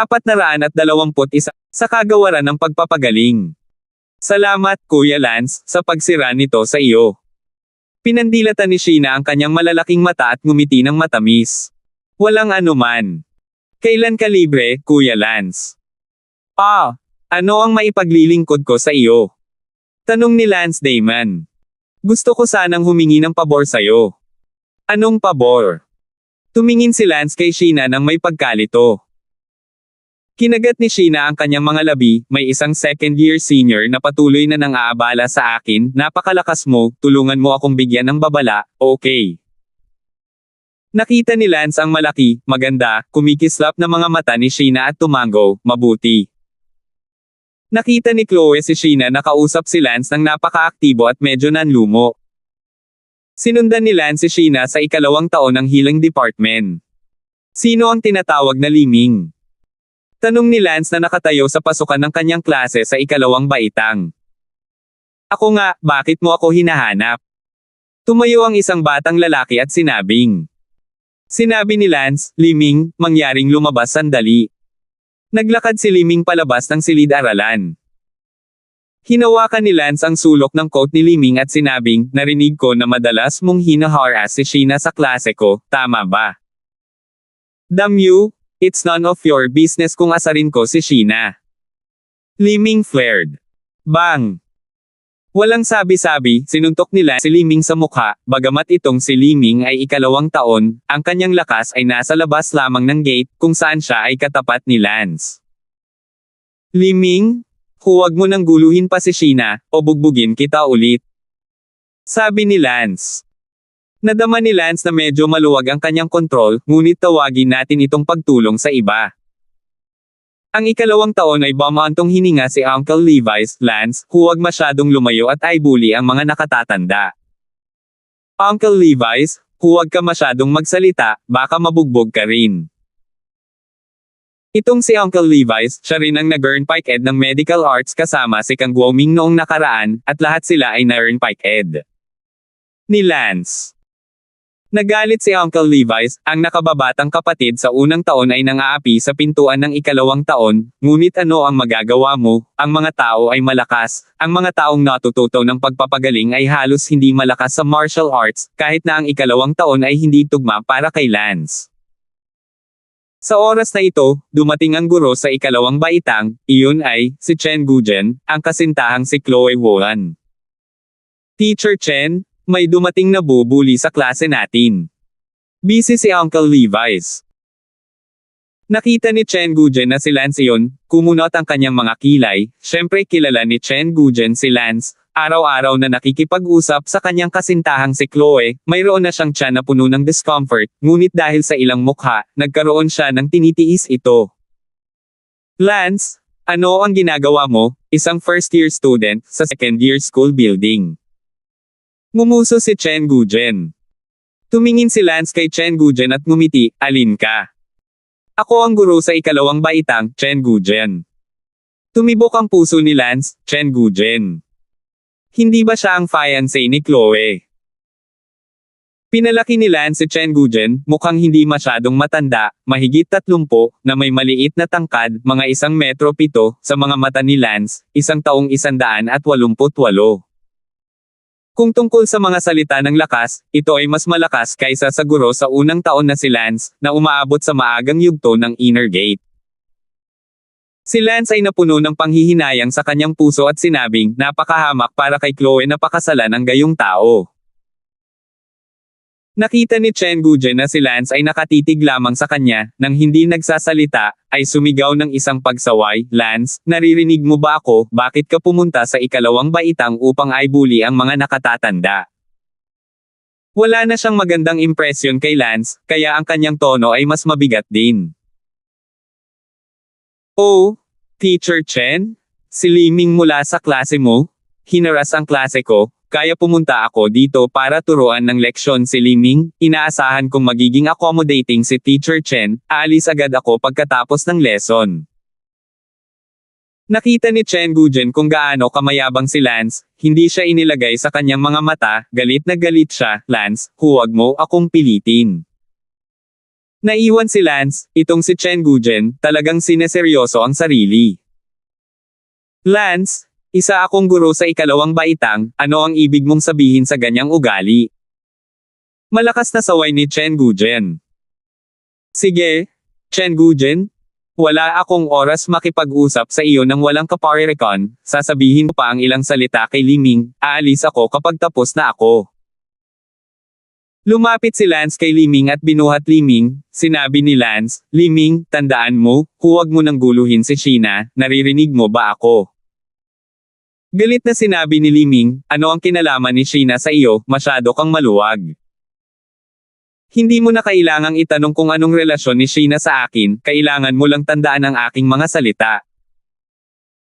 421 sa kagawaran ng pagpapagaling. Salamat, Kuya Lance, sa pagsira nito sa iyo. Pinandilatan ni Sheena ang kanyang malalaking mata at ngumiti ng matamis. Walang anuman. Kailan ka libre, Kuya Lance? Ano ang maipaglilingkod ko sa iyo? Tanong ni Lance Damon. Gusto ko sanang humingi ng pabor sa'yo. Anong pabor? Tumingin si Lance kay Sheena nang may pagkalito. Kinagat ni Sheena ang kanyang mga labi, may isang second-year senior na patuloy na nang-aabala sa akin, napakalakas mo, tulungan mo akong bigyan ng babala, okay. Nakita ni Lance ang malaki, maganda, kumikislap na mga mata ni Sheena at tumango, mabuti. Nakita ni Chloe si Sheena na kausap si Lance ng napaka-aktibo at medyo nanlumo. Sinundan ni Lance si Sheena sa ikalawang taon ng Healing Department. Sino ang tinatawag na Liming? Tanong ni Lance na nakatayo sa pasukan ng kanyang klase sa ikalawang baitang. Ako nga, bakit mo ako hinahanap? Tumayo ang isang batang lalaki at sinabing. Sinabi ni Lance, Liming, mangyaring lumabas sandali. Naglakad si Liming palabas ng silid-aralan. Hinawakan ni Lance ang sulok ng coat ni Liming at sinabing, narinig ko na madalas mong hina-harass si Sheena sa klase ko, tama ba? Damn you! It's none of your business kung asarin ko si Sheena. Liming flared. Bang! Walang sabi-sabi, sinuntok nila si Liming sa mukha, bagamat itong si Liming ay ikalawang taon, ang kanyang lakas ay nasa labas lamang ng gate, kung saan siya ay katapat ni Lance. Liming, huwag mo nang guluhin pa si Sheena, o bugbugin kita ulit. Sabi ni Lance. Nadama ni Lance na medyo maluwag ang kanyang kontrol, ngunit tawagin natin itong pagtulong sa iba. Ang ikalawang taon ay bumantong hininga si Uncle Levi's, Lance, huwag masyadong lumayo at ay bully ang mga nakatatanda. Uncle Levi's, huwag ka masyadong magsalita, baka mabugbog ka rin. Itong si Uncle Levi's, siya rin ang nag-earn Pike Ed ng Medical Arts kasama si Kang Guoming noong nakaraan, at lahat sila ay na-earn Pike Ed. Ni Lance. Nagalit si Uncle Levi's, ang nakababatang kapatid sa unang taon ay nang-aapi sa pintuan ng ikalawang taon, ngunit ano ang magagawa mo, ang mga tao ay malakas, ang mga taong natututo ng pagpapagaling ay halos hindi malakas sa martial arts, kahit na ang ikalawang taon ay hindi tugma para kay Lance. Sa oras na ito, dumating ang guro sa ikalawang baitang, iyon ay, si Chen Gujen, ang kasintahang si Chloe Wuhan. Teacher Chen, may dumating na bubuli sa klase natin. Busy si Uncle Levi's. Nakita ni Chen Gujen na si Lance iyon, kumunot ang kanyang mga kilay, syempre kilala ni Chen Gujen si Lance, araw-araw na nakikipag-usap sa kanyang kasintahang si Chloe, mayroon na siyang tiyan na puno ng discomfort, ngunit dahil sa ilang mukha, nagkaroon siya ng tinitiis ito. Lance, ano ang ginagawa mo, isang first-year student, sa second-year school building? Ngumuso si Chen Gujen. Tumingin si Lance kay Chen Gujen at ngumiti, alin ka? Ako ang guro sa ikalawang baitang, Chen Gujen. Tumibok ang puso ni Lance, Chen Gujen. Hindi ba siya ang fiancé ni Chloe? Pinalaki ni Lance si Chen Gujen, mukhang hindi masyadong matanda, mahigit 30, na may maliit na tangkad, mga 1 metro 7, sa mga mata ni Lance, 1 taong 188. Kung tungkol sa mga salita ng lakas, ito ay mas malakas kaysa sa guro sa unang taon na si Lance, na umaabot sa maagang yugto ng inner gate. Si Lance ay napuno ng panghihinayang sa kanyang puso at sinabing, napakahamak para kay Chloe na pakasalan ng gayong tao. Nakita ni Chen Gujen na si Lance ay nakatitig lamang sa kanya, nang hindi nagsasalita, ay sumigaw ng isang pagsaway, Lance, naririnig mo ba ako, bakit ka pumunta sa ikalawang baitang upang ay bully ang mga nakatatanda? Wala na siyang magandang impresyon kay Lance, kaya ang kanyang tono ay mas mabigat din. Oh, Teacher Chen? Si Liming mula sa klase mo? Hinaras ang klase ko, kaya pumunta ako dito para turuan ng leksyon si Liming, inaasahan kong magiging accommodating si Teacher Chen, aalis agad ako pagkatapos ng lesson. Nakita ni Chen Gujen kung gaano kamayabang si Lance, hindi siya inilagay sa kanyang mga mata, galit na galit siya, Lance, huwag mo akong pilitin. Naiwan si Lance, itong si Chen Gujen, talagang sineseryoso ang sarili. Lance, isa akong guro sa ikalawang baitang, ano ang ibig mong sabihin sa ganyang ugali? Malakas na saway ni Chen Gujen. Sige, Chen Gujen, wala akong oras makipag-usap sa iyo nang walang kaparerekon, sasabihin ko pa ang ilang salita kay Liming, aalis ako kapag tapos na ako. Lumapit si Lance kay Liming at binuhat Liming, sinabi ni Lance, Liming, tandaan mo, huwag mo nang guluhin si Sheena, naririnig mo ba ako? Galit na sinabi ni Liming, ano ang kinalaman ni Sheena sa iyo, masyado kang maluwag. Hindi mo na kailangang itanong kung anong relasyon ni Sheena sa akin, kailangan mo lang tandaan ang aking mga salita.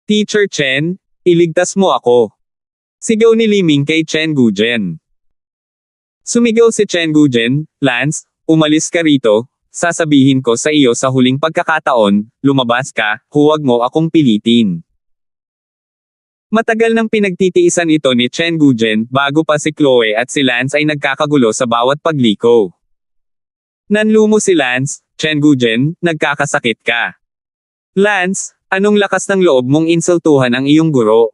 Teacher Chen, iligtas mo ako. Sigaw ni Liming kay Chen Gujen. Sumigaw si Chen Gujen, Lance, umalis ka rito, sasabihin ko sa iyo sa huling pagkakataon, lumabas ka, huwag mo akong pilitin. Matagal nang pinagtitiisan ito ni Chen Gujen, bago pa si Chloe at si Lance ay nagkakagulo sa bawat pagliko. Nanlumo si Lance, Chen Gujen, nagkakasakit ka. Lance, anong lakas ng loob mong insultuhan ang iyong guro?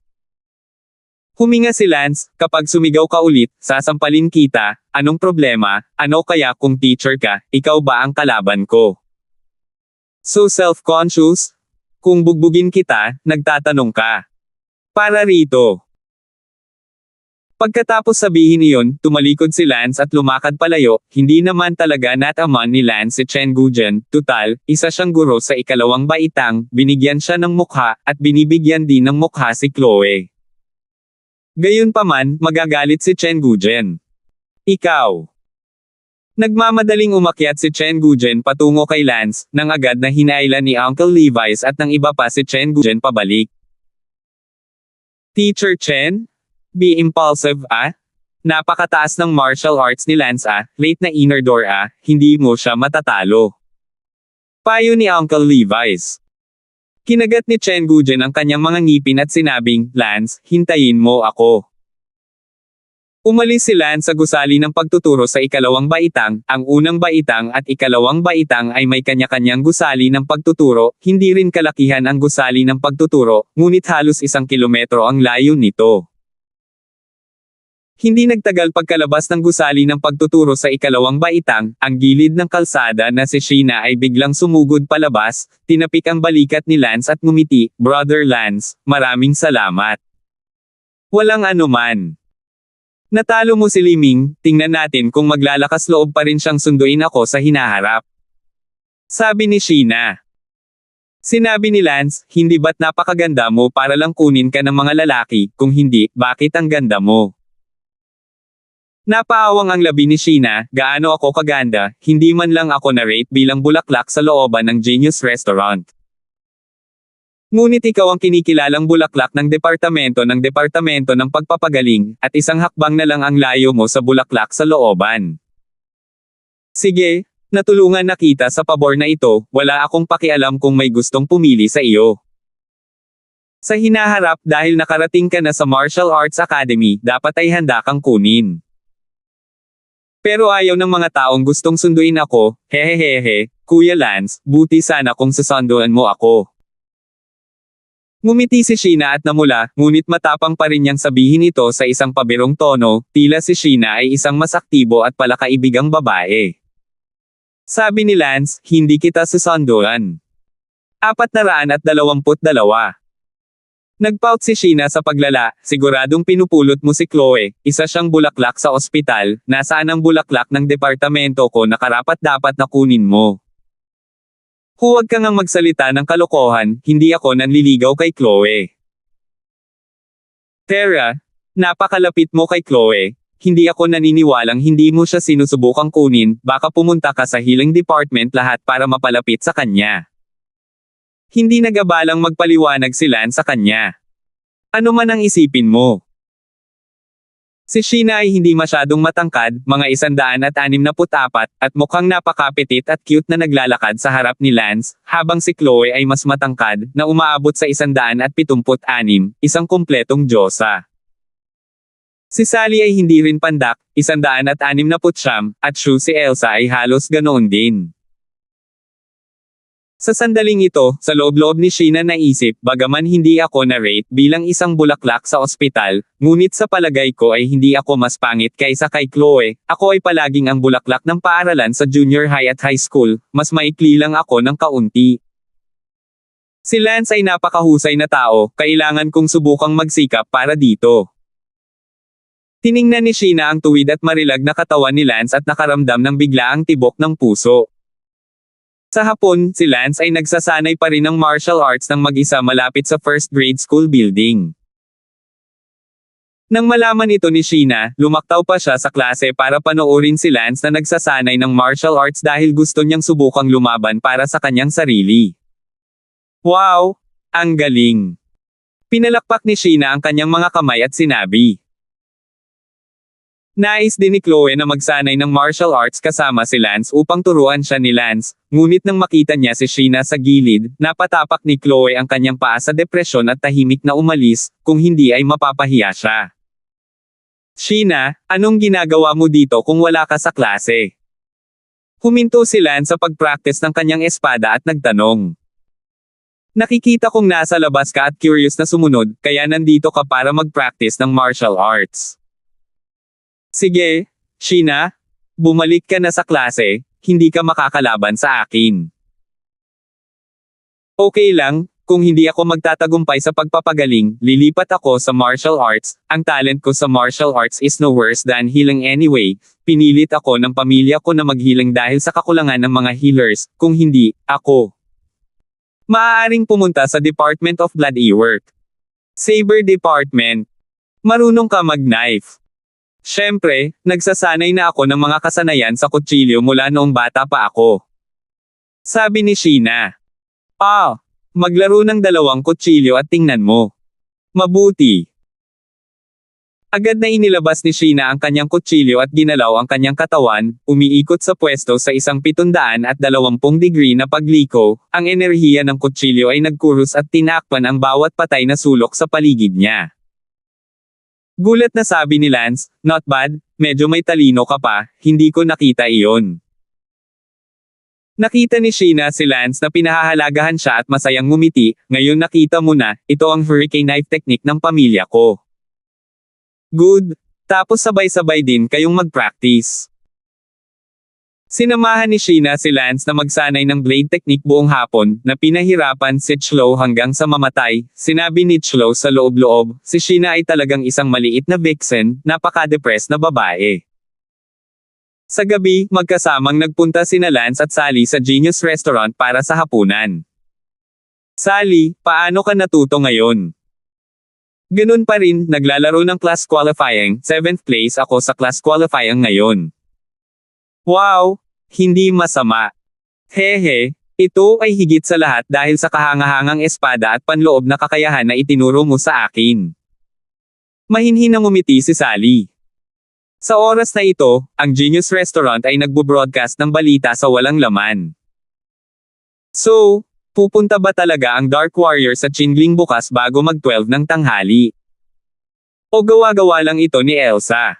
Huminga si Lance, kapag sumigaw ka ulit, sasampalin kita, anong problema, ano kaya kung teacher ka, ikaw ba ang kalaban ko? So self-conscious? Kung bugbugin kita, nagtatanong ka. Para rito. Pagkatapos sabihin iyon, tumalikod si Lance at lumakad palayo, hindi naman talaga nataman ni Lance si Chen Gujen, tutal, isa siyang guro sa ikalawang baitang, binigyan siya ng mukha, at binibigyan din ng mukha si Chloe. Gayunpaman, magagalit si Chen Gujen. Ikaw. Nagmamadaling umakyat si Chen Gujen patungo kay Lance, nang agad na hinailan ni Uncle Levi's at ng iba pa si Chen Gujen pabalik. Teacher Chen? Be impulsive Napakataas ng martial arts ni Lance late na inner door hindi mo siya matatalo. Payo ni Uncle Levi's. Kinagat ni Chen Gujen ang kanyang mga ngipin at sinabing, Lance, hintayin mo ako. Umalis si Lance sa gusali ng pagtuturo sa ikalawang baitang, ang unang baitang at ikalawang baitang ay may kanya-kanyang gusali ng pagtuturo, hindi rin kalakihan ang gusali ng pagtuturo, ngunit halos 1 kilometro ang layo nito. Hindi nagtagal pagkalabas ng gusali ng pagtuturo sa ikalawang baitang, ang gilid ng kalsada na si Sheena ay biglang sumugod palabas, tinapik ang balikat ni Lance at ngumiti, Brother Lance, maraming salamat. Walang anuman. Natalo mo si Liming, tingnan natin kung maglalakas loob pa rin siyang sunduin ako sa hinaharap. Sabi ni Sheena. Sinabi ni Lance, hindi ba't napakaganda mo para lang kunin ka ng mga lalaki, kung hindi, bakit ang ganda mo? Napaawang ang labi ni Sheena, gaano ako kaganda, hindi man lang ako na-rate bilang bulaklak sa looban ng Genius Restaurant. Ngunit ikaw ang kinikilalang bulaklak ng departamento ng pagpapagaling, at isang hakbang na lang ang layo mo sa bulaklak sa looban. Sige, natulungan na kita sa pabor na ito, wala akong pakialam kung may gustong pumili sa iyo. Sa hinaharap dahil nakarating ka na sa Martial Arts Academy, dapat ay handa kang kunin. Pero ayaw ng mga taong gustong sunduin ako, hehehehe, Kuya Lance, buti sana kung sasanduan mo ako. Ngumiti si Sheena at namula, ngunit matapang pa rin niyang sabihin ito sa isang pabirong tono, tila si Sheena ay isang mas aktibo at palakaibigang babae. Sabi ni Lance, hindi kita sasanduan. 422. Nagpout si Sheena sa paglala, siguradong pinupulot mo si Chloe, isa siyang bulaklak sa ospital, nasaan ang bulaklak ng departamento ko na karapat-dapat na kunin mo. Huwag kang magsalita ng kalokohan, hindi ako nanliligaw kay Chloe. Tara, napakalapit mo kay Chloe, hindi ako naniniwalang hindi mo siya sinusubukang kunin, baka pumunta ka sa healing department lahat para mapalapit sa kanya. Hindi nagabalang magpaliwanag si Lance sa kanya. Ano man ang isipin mo. Si Sheena ay hindi masyadong matangkad, mga 164, at mukhang napakapitit at cute na naglalakad sa harap ni Lance, habang si Chloe ay mas matangkad, na umaabot sa 176, isang kumpletong diyosa. Si Sally ay hindi rin pandak, 169, at Shu si Elsa ay halos ganoon din. Sa sandaling ito, sa loob-loob ni Sheena naisip, bagaman hindi ako na-rate bilang isang bulaklak sa ospital, ngunit sa palagay ko ay hindi ako mas pangit kaysa kay Chloe, ako ay palaging ang bulaklak ng paaralan sa junior high at high school, mas maikli lang ako ng kaunti. Si Lance ay napakahusay na tao, kailangan kong subukang magsikap para dito. Tiningnan ni Sheena ang tuwid at marilag na katawan ni Lance at nakaramdam ng biglaang tibok ng puso. Sa hapon, si Lance ay nagsasanay pa rin ng martial arts ng mag-isa malapit sa first grade school building. Nang malaman ito ni Sheena, lumaktaw pa siya sa klase para panoorin si Lance na nagsasanay ng martial arts dahil gusto niyang subukang lumaban para sa kanyang sarili. Wow! Ang galing! Pinalakpak ni Sheena ang kanyang mga kamay at sinabi. Nais din ni Chloe na magsanay ng martial arts kasama si Lance upang turuan siya ni Lance, ngunit nang makita niya si Sheena sa gilid, napatapak ni Chloe ang kanyang paa sa depresyon at tahimik na umalis, kung hindi ay mapapahiya siya. Sheena, anong ginagawa mo dito kung wala ka sa klase? Huminto si Lance sa pag-practice ng kanyang espada at nagtanong. Nakikita kong nasa labas ka at curious na sumunod, kaya nandito ka para mag-practice ng martial arts. Sige, Sheena, bumalik ka na sa klase, hindi ka makakalaban sa akin. Okay lang, kung hindi ako magtatagumpay sa pagpapagaling, lilipat ako sa martial arts, ang talent ko sa martial arts is no worse than healing anyway, pinilit ako ng pamilya ko na maghiling dahil sa kakulangan ng mga healers, kung hindi, ako. Maaaring pumunta sa Department of Blood Work. Saber Department. Marunong ka mag-knife. Siyempre, nagsasanay na ako ng mga kasanayan sa kutsilyo mula noong bata pa ako. Sabi ni Sheena. Maglaro ng dalawang kutsilyo at tingnan mo. Mabuti. Agad na inilabas ni Sheena ang kanyang kutsilyo at ginalaw ang kanyang katawan, umiikot sa pwesto sa isang 720 degree na pagliko, ang enerhiya ng kutsilyo ay nagkurus at tinakpan ang bawat patay na sulok sa paligid niya. Gulat na sabi ni Lance, not bad, medyo may talino ka pa, hindi ko nakita iyon. Nakita ni Sheena si Lance na pinahahalagahan siya at masayang ngumiti, ngayon nakita mo na, ito ang hurricane knife technique ng pamilya ko. Good, tapos sabay-sabay din kayong mag-practice. Sinamahan ni Sheena si Lance na magsanay ng blade technique buong hapon, na pinahirapan si Chloe hanggang sa mamatay. Sinabi ni Chloe sa loob-loob, si Sheena ay talagang isang maliit na vixen, napaka-depressed na babae. Sa gabi, magkasamang nagpunta sina Lance at Sally sa Genius Restaurant para sa hapunan. Sally, paano ka natuto ngayon? Ganun pa rin, naglalaro ng class qualifying, 7th place ako sa class qualifying ngayon. Wow! Hindi masama. Hehe, ito ay higit sa lahat dahil sa kahangahangang espada at panloob na kakayahan na itinuro mo sa akin. Mahinhin na ngumiti si Sally. Sa oras na ito, ang Genius Restaurant ay nagbo-broadcast ng balita sa walang laman. So, pupunta ba talaga ang Dark Warrior sa Qingling bukas bago mag-12 ng tanghali? O gawa-gawa lang ito ni Elsa?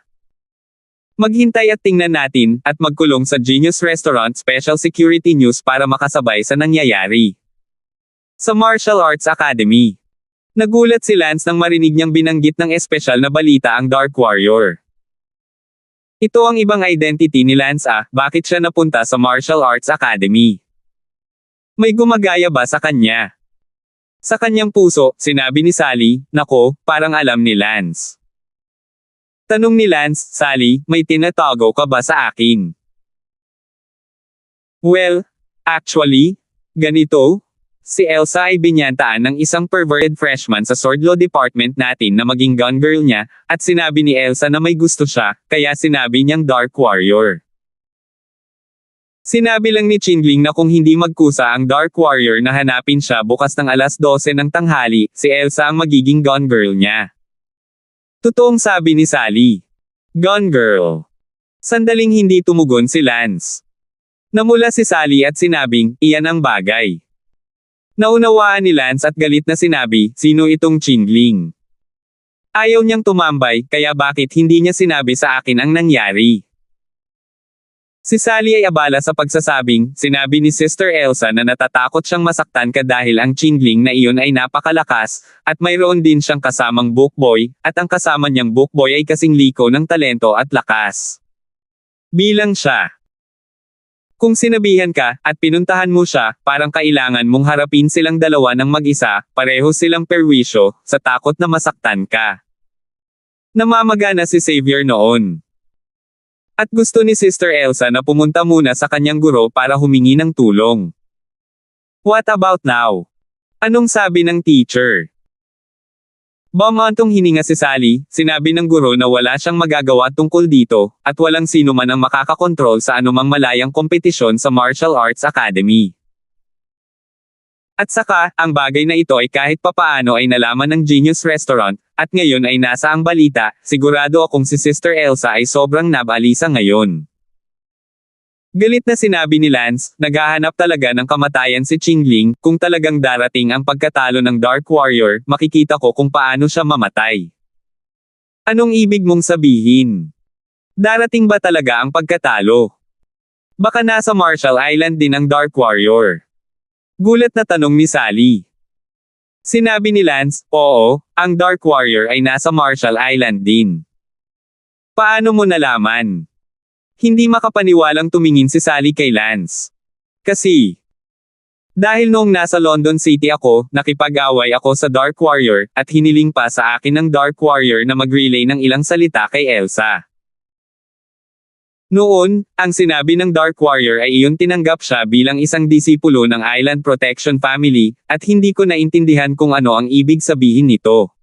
Maghintay at tingnan natin, at magkulong sa Genius Restaurant Special Security News para makasabay sa nangyayari. Sa Martial Arts Academy. Nagulat si Lance nang marinig niyang binanggit ng espesyal na balita ang Dark Warrior. Ito ang ibang identity ni Lance bakit siya napunta sa Martial Arts Academy? May gumagaya ba sa kanya? Sa kanyang puso, sinabi ni Sally, nako, parang alam ni Lance. Tanong ni Lance, Sally, may tinatago ka ba sa akin? Well, actually, ganito, si Elsa ay binyantaan ng isang perverted freshman sa sword law department natin na maging gun girl niya, at sinabi ni Elsa na may gusto siya, kaya sinabi niyang Dark Warrior. Sinabi lang ni Qingling na kung hindi magkusa ang Dark Warrior na hanapin siya bukas ng alas 12 ng tanghali, si Elsa ang magiging gun girl niya. Totoong sabi ni Sally. Gun girl. Sandaling hindi tumugon si Lance. Namula si Sally at sinabing, iyan ang bagay. Naunawaan ni Lance at galit na sinabi, sino itong Qingling? Ayaw niyang tumambay, kaya bakit hindi niya sinabi sa akin ang nangyari? Si Sally ay abala sa pagsasabing, sinabi ni Sister Elsa na natatakot siyang masaktan ka dahil ang Qingling na iyon ay napakalakas, at mayroon din siyang kasamang bookboy, at ang kasama niyang bookboy ay kasing liko ng talento at lakas. Bilang siya. Kung sinabihan ka, at pinuntahan mo siya, parang kailangan mong harapin silang dalawa ng mag-isa, pareho silang perwisyo, sa takot na masaktan ka. Namamagana si Xavier noon. At gusto ni Sister Elsa na pumunta muna sa kanyang guro para humingi ng tulong. What about now? Anong sabi ng teacher? Bumantong hininga si Sally, sinabi ng guro na wala siyang magagawa tungkol dito, at walang sino man ang makakakontrol sa anumang malayang kompetisyon sa Martial Arts Academy. At saka, ang bagay na ito ay kahit papaano ay nalaman ng Genius Restaurant, at ngayon ay nasa ang balita, sigurado akong si Sister Elsa ay sobrang nabalisa ngayon. Galit na sinabi ni Lance, naghahanap talaga ng kamatayan si Qingling, kung talagang darating ang pagkatalo ng Dark Warrior, makikita ko kung paano siya mamatay. Anong ibig mong sabihin? Darating ba talaga ang pagkatalo? Baka nasa Marshall Island din ang Dark Warrior. Gulat na tanong ni Sally. Sinabi ni Lance, oo, ang Dark Warrior ay nasa Marshall Island din. Paano mo nalaman? Hindi makapaniwalang tumingin si Sally kay Lance. Kasi, dahil noong nasa London City ako, nakipag-away ako sa Dark Warrior, at hiniling pa sa akin ng Dark Warrior na mag-relay ng ilang salita kay Elsa. Noon, ang sinabi ng Dark Warrior ay iyon tinanggap siya bilang isang disipulo ng Island Protection Family, at hindi ko naintindihan kung ano ang ibig sabihin nito.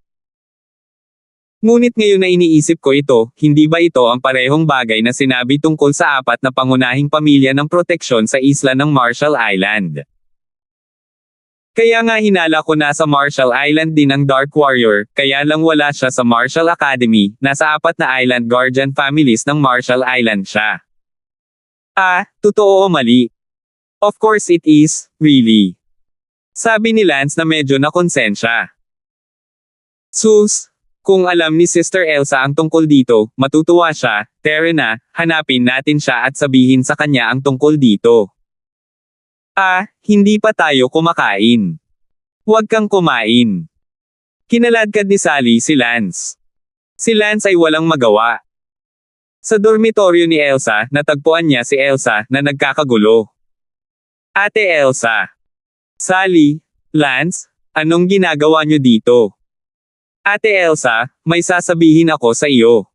Ngunit ngayon na iniisip ko ito, hindi ba ito ang parehong bagay na sinabi tungkol sa apat na pangunahing pamilya ng proteksyon sa isla ng Marshall Island? Kaya nga hinala ko nasa Marshall Island din ang Dark Warrior, kaya lang wala siya sa Marshall Academy, nasa apat na Island Guardian families ng Marshall Island siya. Ah, totoo o mali? Of course it is, really. Sabi ni Lance na medyo nakonsensya. Sus, kung alam ni Sister Elsa ang tungkol dito, matutuwa siya, tara na, hanapin natin siya at sabihin sa kanya ang tungkol dito. Ah, hindi pa tayo kumakain. Huwag kang kumain. Kinaladkad ni Sally si Lance. Si Lance ay walang magawa. Sa dormitoryo ni Elsa, natagpuan niya si Elsa na nagkakagulo. Ate Elsa. Sally, Lance, anong ginagawa niyo dito? Ate Elsa, may sasabihin ako sa iyo.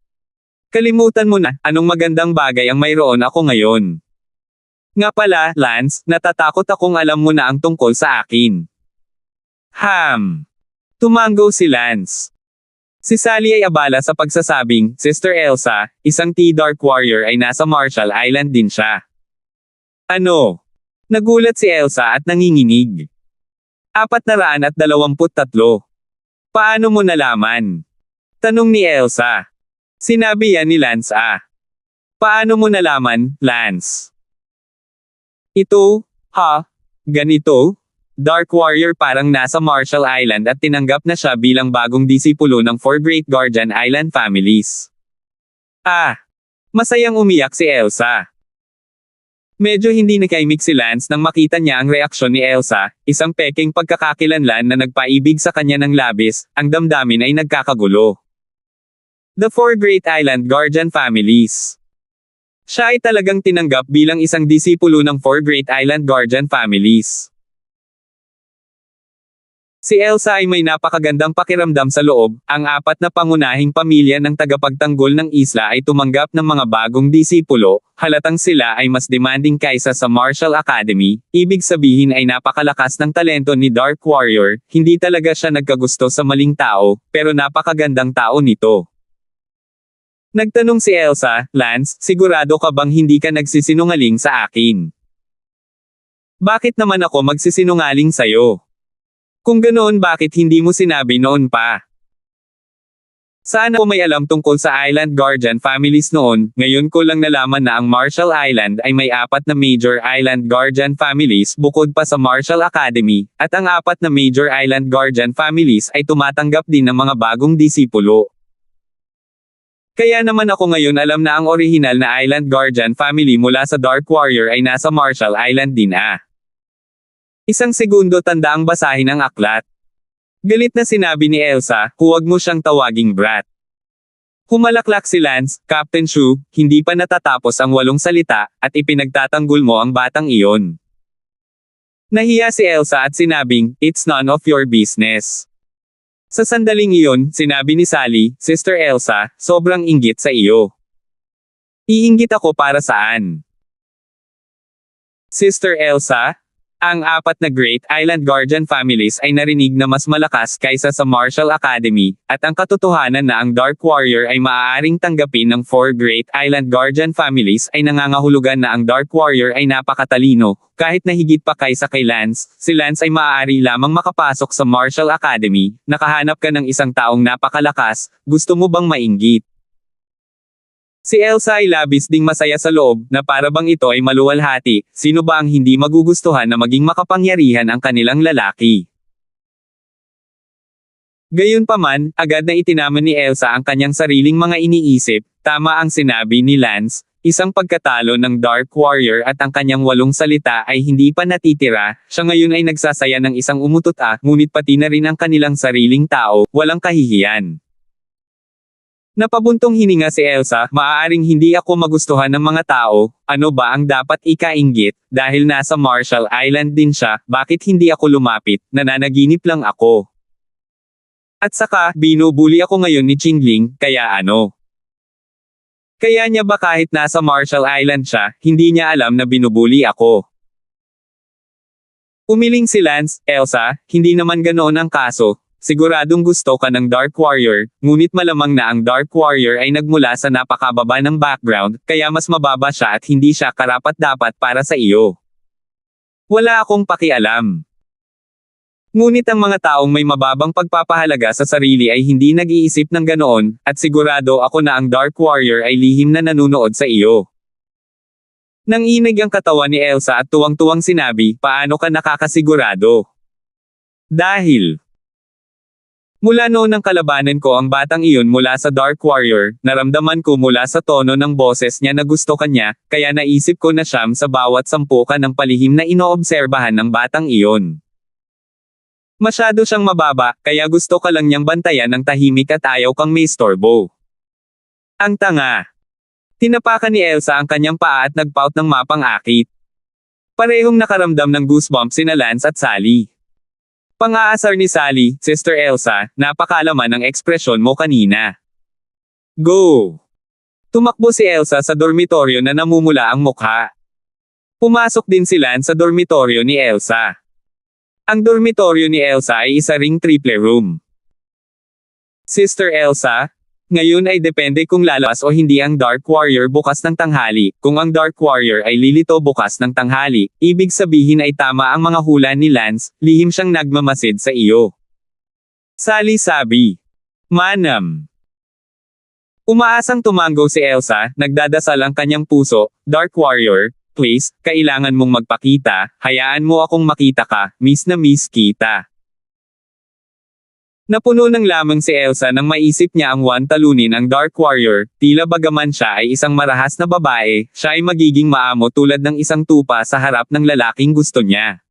Kalimutan mo na, anong magandang bagay ang mayroon ako ngayon. Nga pala, Lance, natatakot akong alam mo na ang tungkol sa akin. Tumango si Lance. Si Sally ay abala sa pagsasabing, Sister Elsa, isang T-Dark Warrior ay nasa Marshall Island din siya. Ano? Nagulat si Elsa at nanginginig. 423. Paano mo nalaman? Tanong ni Elsa. Sinabi yan ni Lance Paano mo nalaman, Lance? Ito, ganito? Dark Warrior parang nasa Marshall Island at tinanggap na siya bilang bagong disipulo ng 4 Great Guardian Island families. Masayang umiyak si Elsa. Medyo hindi nakaimik si Lance nang makita niya ang reaksyon ni Elsa, isang peking pagkakakilanlan na nagpaibig sa kanya ng labis, ang damdamin ay nagkakagulo. The 4 Great Island Guardian Families. Siya ay talagang tinanggap bilang isang disipulo ng 4 Great Island Guardian Families. Si Elsa ay may napakagandang pakiramdam sa loob, ang apat na pangunahing pamilya ng tagapagtanggol ng isla ay tumanggap ng mga bagong disipulo, halatang sila ay mas demanding kaysa sa Marshall Academy, ibig sabihin ay napakalakas ng talento ni Dark Warrior, hindi talaga siya nagkagusto sa maling tao, pero napakagandang tao nito. Nagtanong si Elsa, Lance, sigurado ka bang hindi ka nagsisinungaling sa akin? Bakit naman ako magsisinungaling sa'yo? Kung ganoon bakit hindi mo sinabi noon pa? Sana ko may alam tungkol sa Island Guardian families noon, ngayon ko lang nalaman na ang Marshall Island ay may 4 na major Island Guardian families bukod pa sa Marshall Academy, at ang 4 na major Island Guardian families ay tumatanggap din ng mga bagong disipulo. Kaya naman ako ngayon alam na ang orihinal na Island Guardian family mula sa Dark Warrior ay nasa Marshall Island din ah. Isang segundo tandaang basahin ang aklat. Galit na sinabi ni Elsa, huwag mo siyang tawaging brat. Humalaklak si Lance, Captain Shu, hindi pa natatapos ang 8 salita, at ipinagtatanggol mo ang batang iyon. Nahiya si Elsa at sinabing, it's none of your business. Sa sandaling iyon, sinabi ni Sally, Sister Elsa, sobrang inggit sa iyo. Iinggit ako para saan? Sister Elsa? Ang 4 na Great Island Guardian families ay narinig na mas malakas kaysa sa Marshall Academy, at ang katotohanan na ang Dark Warrior ay maaaring tanggapin ng 4 Great Island Guardian families ay nangangahulugan na ang Dark Warrior ay napakatalino, kahit na higit pa kaysa kay Lance, si Lance ay maaari lamang makapasok sa Marshall Academy, nakahanap ka ng isang taong napakalakas, gusto mo bang mainggit? Si Elsa ay labis ding masaya sa loob, na para bang ito ay maluwalhati, sino ba ang hindi magugustuhan na maging makapangyarihan ang kanilang lalaki? Gayunpaman, agad na itinaman ni Elsa ang kanyang sariling mga iniisip, tama ang sinabi ni Lance, isang pagkatalo ng Dark Warrior at ang kanyang 8 salita ay hindi pa natitira, siya ngayon ay nagsasaya ng isang umutot ngunit pati na rin ang kanilang sariling tao, walang kahihiyan. Napabuntong hininga si Elsa, maaaring hindi ako magustuhan ng mga tao, ano ba ang dapat ikainggit, dahil nasa Marshall Island din siya, bakit hindi ako lumapit, nananaginip lang ako. At saka, binubuli ako ngayon ni Qingling, kaya ano? Kaya niya ba kahit nasa Marshall Island siya, hindi niya alam na binubuli ako? Umiling si Lance, Elsa, hindi naman ganoon ang kaso. Siguradong gusto ka ng Dark Warrior, ngunit malamang na ang Dark Warrior ay nagmula sa napakababa ng background, kaya mas mababa siya at hindi siya karapat-dapat para sa iyo. Wala akong pakialam. Ngunit ang mga taong may mababang pagpapahalaga sa sarili ay hindi nag-iisip ng ganoon, at sigurado ako na ang Dark Warrior ay lihim na nanunood sa iyo. Nanginig ang katawan ni Elsa at tuwang-tuwang sinabi, paano ka nakakasigurado? Dahil mula noon nang kalabanan ko ang batang iyon mula sa Dark Warrior, naramdaman ko mula sa tono ng boses niya na gusto kanya, kaya naisip ko na siyam sa bawat sampukan ng palihim na inoobserbahan ng batang iyon. Masyado siyang mababa, kaya gusto ka lang niyang bantayan ng tahimik at ayaw kang may istorbo. Ang tanga. Tinapakan ni Elsa ang kanyang paa at nagpout ng mapang akit. Parehong nakaramdam ng goosebumps sina Lance at Sally. Pang-aasar ni Sally, Sister Elsa, napakalaman ng ekspresyon mo kanina. Go! Tumakbo si Elsa sa dormitoryo na namumula ang mukha. Pumasok din si Lance sa dormitoryo ni Elsa. Ang dormitoryo ni Elsa ay isa ring triple room. Sister Elsa, ngayon ay depende kung lalabas o hindi ang Dark Warrior bukas ng tanghali. Kung ang Dark Warrior ay lilito bukas ng tanghali, ibig sabihin ay tama ang mga hula ni Lance, lihim siyang nagmamasid sa iyo. Sally sabi. Manam. Umaasang tumango si Elsa, nagdadasal ang kanyang puso, Dark Warrior, please, kailangan mong magpakita, hayaan mo akong makita ka, miss na miss kita. Napuno ng lamang si Elsa nang maisip niya ang talunin ang Dark Warrior, tila bagaman siya ay isang marahas na babae, siya ay magiging maamo tulad ng isang tupa sa harap ng lalaking gusto niya.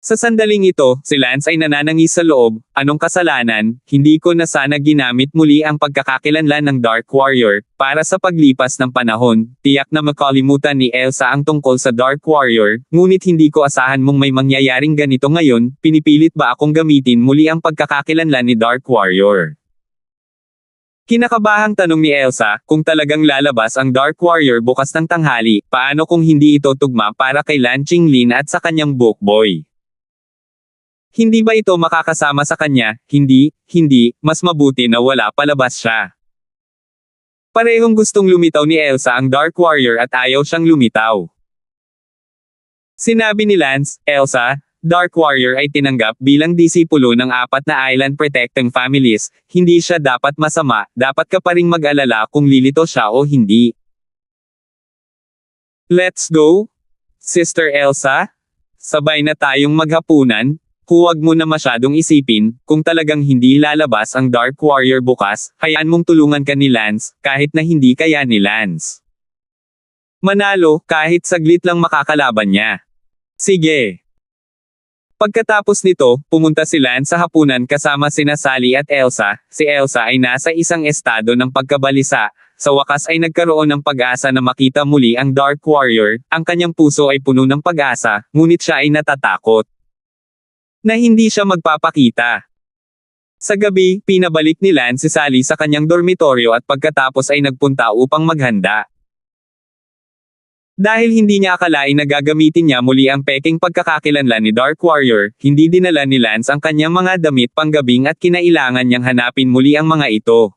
Sa sandaling ito, si Lance ay nananangis sa loob, anong kasalanan, hindi ko na sana ginamit muli ang pagkakakilanlan ng Dark Warrior, para sa paglipas ng panahon, tiyak na makalimutan ni Elsa ang tungkol sa Dark Warrior, ngunit hindi ko asahan mong may mangyayaring ganito ngayon, pinipilit ba akong gamitin muli ang pagkakakilanlan ni Dark Warrior? Kinakabahang tanong ni Elsa, kung talagang lalabas ang Dark Warrior bukas ng tanghali, paano kung hindi ito tugma para kay Lan Qinglin at sa kanyang book boy? Hindi ba ito makakasama sa kanya? Hindi, mas mabuti na wala palabas siya. Parehong gustong lumitaw ni Elsa ang Dark Warrior at ayaw siyang lumitaw. Sinabi ni Lance, Elsa, Dark Warrior ay tinanggap bilang disipulo ng 4 na Island Protecting Families, hindi siya dapat masama, dapat ka pa ring mag-alala kung lilito siya o hindi. Let's go? Sister Elsa? Sabay na tayong maghapunan? huwag mo na masyadong isipin, kung talagang hindi lalabas ang Dark Warrior bukas, hayaan mong tulungan ka ni Lance, kahit na hindi kaya ni Lance manalo, kahit saglit lang makakalaban niya. Sige. Pagkatapos nito, pumunta si Lance sa hapunan kasama sina Sally at Elsa. Si Elsa ay nasa isang estado ng pagkabalisa. Sa wakas ay nagkaroon ng pag-asa na makita muli ang Dark Warrior. Ang kanyang puso ay puno ng pag-asa, ngunit siya ay natatakot na hindi siya magpapakita. Sa gabi, pinabalik ni Lance si Sally sa kanyang dormitoryo at pagkatapos ay nagpunta upang maghanda. Dahil hindi niya akalain na gagamitin niya muli ang peking pagkakakilanlan ni Dark Warrior, hindi dinala ni Lance ang kanyang mga damit panggabing at kinailangan niyang hanapin muli ang mga ito.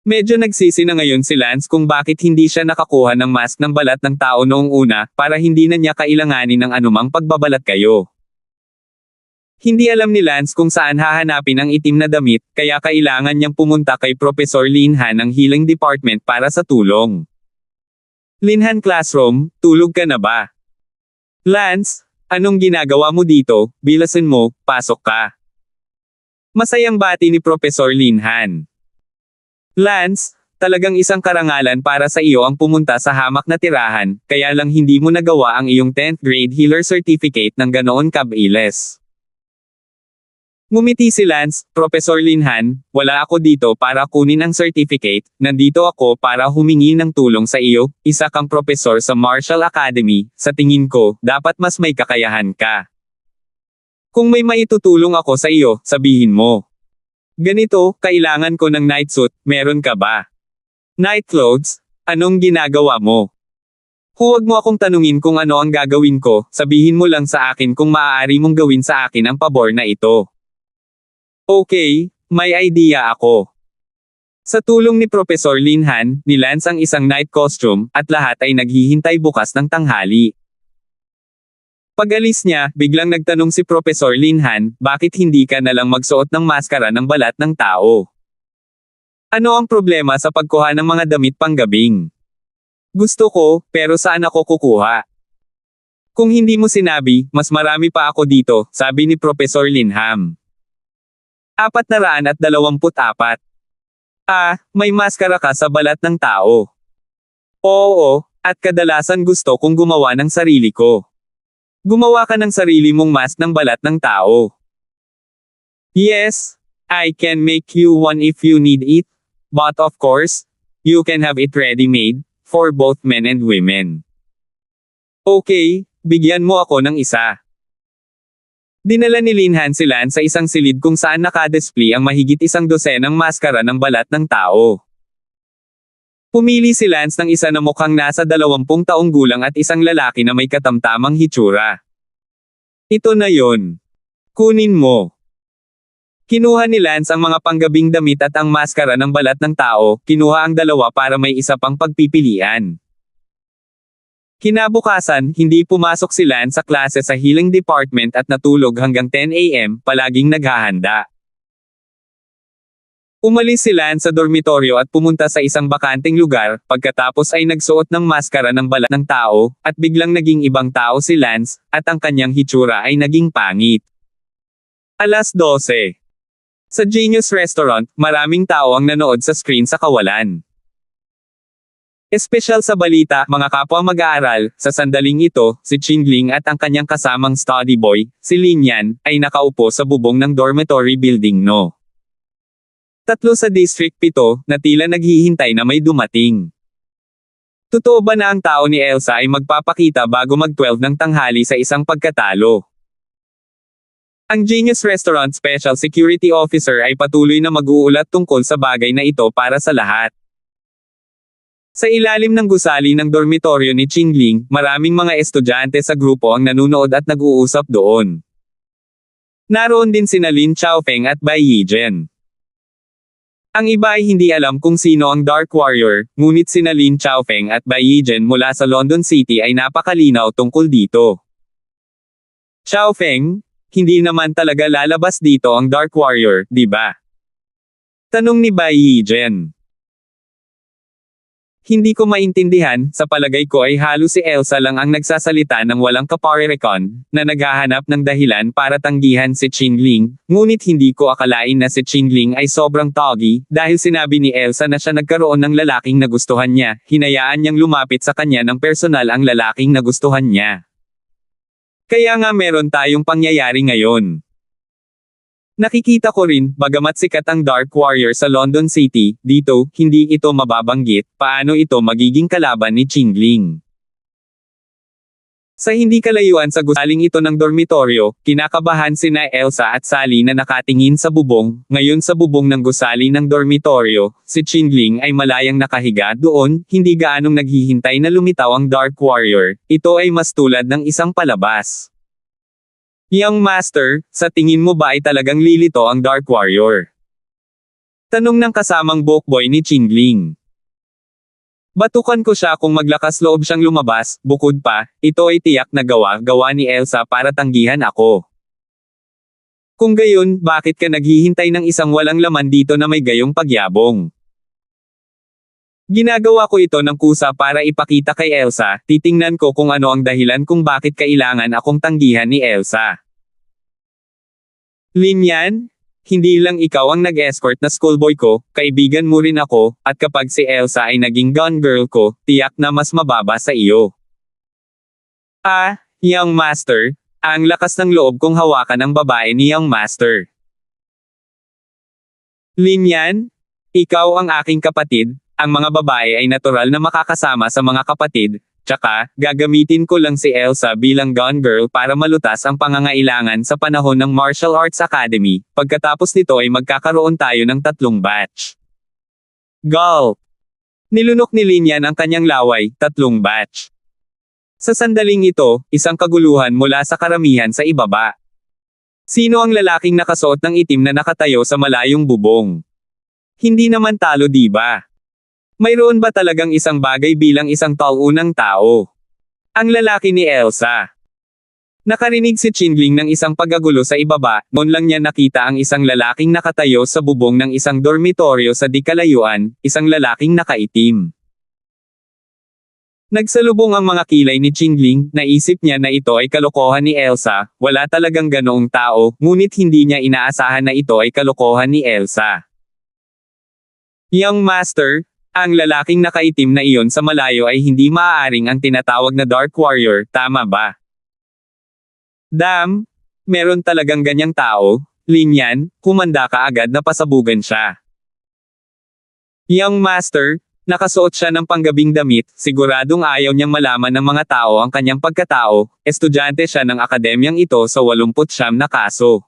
Medyo nagsisi na ngayon si Lance kung bakit hindi siya nakakuha ng mask ng balat ng tao noong una, para hindi na niya kailanganin ng anumang pagbabalat kayo. Hindi alam ni Lance kung saan hahanapin ang itim na damit, kaya kailangan niyang pumunta kay Professor Lin Han ng Healing Department para sa tulong. Linhan Classroom, tulog ka na ba? Lance, anong ginagawa mo dito? Bilasan mo, pasok ka. Masayang bati ni Professor Linhan. Lance, talagang isang karangalan para sa iyo ang pumunta sa hamak na tirahan, kaya lang hindi mo nagawa ang iyong 10th grade healer certificate ng ganoon kabilis. Ngumiti si Lance, Professor Linhan, wala ako dito para kunin ang certificate, nandito ako para humingi ng tulong sa iyo, isa kang professor sa Martial Academy, sa tingin ko, dapat mas may kakayahan ka. Kung may maitutulong ako sa iyo, sabihin mo. Ganito, kailangan ko ng night suit, meron ka ba? Night clothes, anong ginagawa mo? Huwag mo akong tanungin kung ano ang gagawin ko, sabihin mo lang sa akin kung maaari mong gawin sa akin ang pabor na ito. Okay, may idea ako. Sa tulong ni Professor Linhan, ni Lance ang isang night costume, at lahat ay naghihintay bukas ng tanghali. Pag-alis niya, biglang nagtanong si Professor Linhan, bakit hindi ka nalang magsuot ng maskara ng balat ng tao? Ano ang problema sa pagkuha ng mga damit panggabing? Gusto ko, pero saan ako kukuha? Kung hindi mo sinabi, mas marami pa ako dito, sabi ni Professor Linham. 424. May maskara ka sa balat ng tao. Oo, at kadalasan gusto kong gumawa ng sarili ko. Gumawa ka ng sarili mong mask ng balat ng tao. Yes, I can make you one if you need it, but of course, you can have it ready-made, for both men and women. Okay, bigyan mo ako ng isa. Dinala ni Linhan si Lance sa isang silid kung saan nakadisplay ang mahigit 100 maskara ng balat ng tao. Pumili si Lance ng isa na mukhang nasa 20 taong gulang at isang lalaki na may katamtamang hitsura. Ito na yon. Kunin mo. Kinuha ni Lance ang mga panggabing damit at ang maskara ng balat ng tao, kinuha ang dalawa para may isa pang pagpipilian. Kinabukasan, hindi pumasok si Lance sa klase sa Healing Department at natulog hanggang 10 AM, palaging naghahanda. Umalis si Lance sa dormitoryo at pumunta sa isang bakanteng lugar, pagkatapos ay nagsuot ng maskara ng balat ng tao, at biglang naging ibang tao si Lance, at ang kanyang hitsura ay naging pangit. 12:00. Sa Genius Restaurant, maraming tao ang nanood sa screen sa kawalan. Espesyal sa balita, mga kapwa mag-aaral, sa sandaling ito, si Qingling at ang kanyang kasamang study boy, si Lin Yan, ay nakaupo sa bubong ng dormitory building no. 3 sa District 7, na tila naghihintay na may dumating. Totoo ba na ang tao ni Elsa ay magpapakita bago mag-12 ng tanghali sa isang pagkatalo? Ang Genius Restaurant Special Security Officer ay patuloy na mag-uulat tungkol sa bagay na ito para sa lahat. Sa ilalim ng gusali ng dormitoryo ni Qingling, maraming mga estudyante sa grupo ang nanunood at nag-uusap doon. Naroon din sina Lin Chaofeng at Bai Yijen. Ang iba ay hindi alam kung sino ang Dark Warrior, ngunit sina Lin Chaofeng at Bai Yijen mula sa London City ay napakalinaw tungkol dito. Chaofeng, hindi naman talaga lalabas dito ang Dark Warrior, di ba? Tanong ni Bai Yijen. Hindi ko maintindihan, sa palagay ko ay halos si Elsa lang ang nagsasalita ng walang kaparerekon, na naghahanap ng dahilan para tanggihan si Qingling, ngunit hindi ko akalain na si Qingling ay sobrang tawgi, dahil sinabi ni Elsa na siya nagkaroon ng lalaking nagustuhan niya, hinayaan niyang lumapit sa kanya ng personal ang lalaking nagustuhan niya. Kaya nga meron tayong pangyayari ngayon. Nakikita ko rin, bagamat sikat ang Dark Warrior sa London City, dito, hindi ito mababanggit, paano ito magiging kalaban ni Qingling. Sa hindi kalayuan sa gusaling ito ng dormitoryo, kinakabahan sina Elsa at Sally na nakatingin sa bubong, ngayon sa bubong ng gusali ng dormitoryo, si Qingling ay malayang nakahiga doon, hindi gaanong naghihintay na lumitaw ang Dark Warrior, ito ay mas tulad ng isang palabas. Young Master, sa tingin mo ba ay talagang lilito ang Dark Warrior? Tanong ng kasamang bokboy ni Qingling. Batukan ko siya kung maglakas loob siyang lumabas, bukod pa, ito ay tiyak na gawa ni Elsa para tanggihan ako. Kung gayon, bakit ka naghihintay ng isang walang laman dito na may gayong pagyabong? Ginagawa ko ito ng kusa para ipakita kay Elsa, titingnan ko kung ano ang dahilan kung bakit kailangan akong tanggihan ni Elsa. Linyan, hindi lang ikaw ang nag-escort na schoolboy ko, kaibigan mo rin ako, at kapag si Elsa ay naging gone girl ko, tiyak na mas mababa sa iyo. Young Master, ang lakas ng loob kong hawakan ang babae ni Young Master. Linyan, ikaw ang aking kapatid, ang mga babae ay natural na makakasama sa mga kapatid, tsaka, gagamitin ko lang si Elsa bilang gone girl para malutas ang pangangailangan sa panahon ng Martial Arts Academy, pagkatapos nito ay magkakaroon tayo ng 3 batch. Gulp! Nilunok ni Linyan ang kanyang laway, 3 batch. Sa sandaling ito, isang kaguluhan mula sa karamihan sa ibaba. Sino ang lalaking nakasuot ng itim na nakatayo sa malayong bubong? Hindi naman talo, di ba? Mayroon ba talagang isang bagay bilang isang taunang tao? Ang lalaki ni Elsa. Nakarinig si Qingling ng isang paggagulo sa ibaba, noon lang niya nakita ang isang lalaking nakatayo sa bubong ng isang dormitoryo sa di kalayuan, isang lalaking nakaitim. Nagsalubong ang mga kilay ni Qingling, naisip niya na ito ay kalokohan ni Elsa, wala talagang ganoong tao, ngunit hindi niya inaasahan na ito ay kalokohan ni Elsa. Young Master, ang lalaking nakaitim na iyon sa malayo ay hindi maaaring ang tinatawag na Dark Warrior, tama ba? Damn! Meron talagang ganyang tao, Linyan, kumanda ka agad na pasabugan siya. Young Master, nakasuot siya ng panggabing damit, siguradong ayaw niyang malaman ng mga tao ang kanyang pagkatao, estudyante siya ng akademyang ito sa 89 na kaso.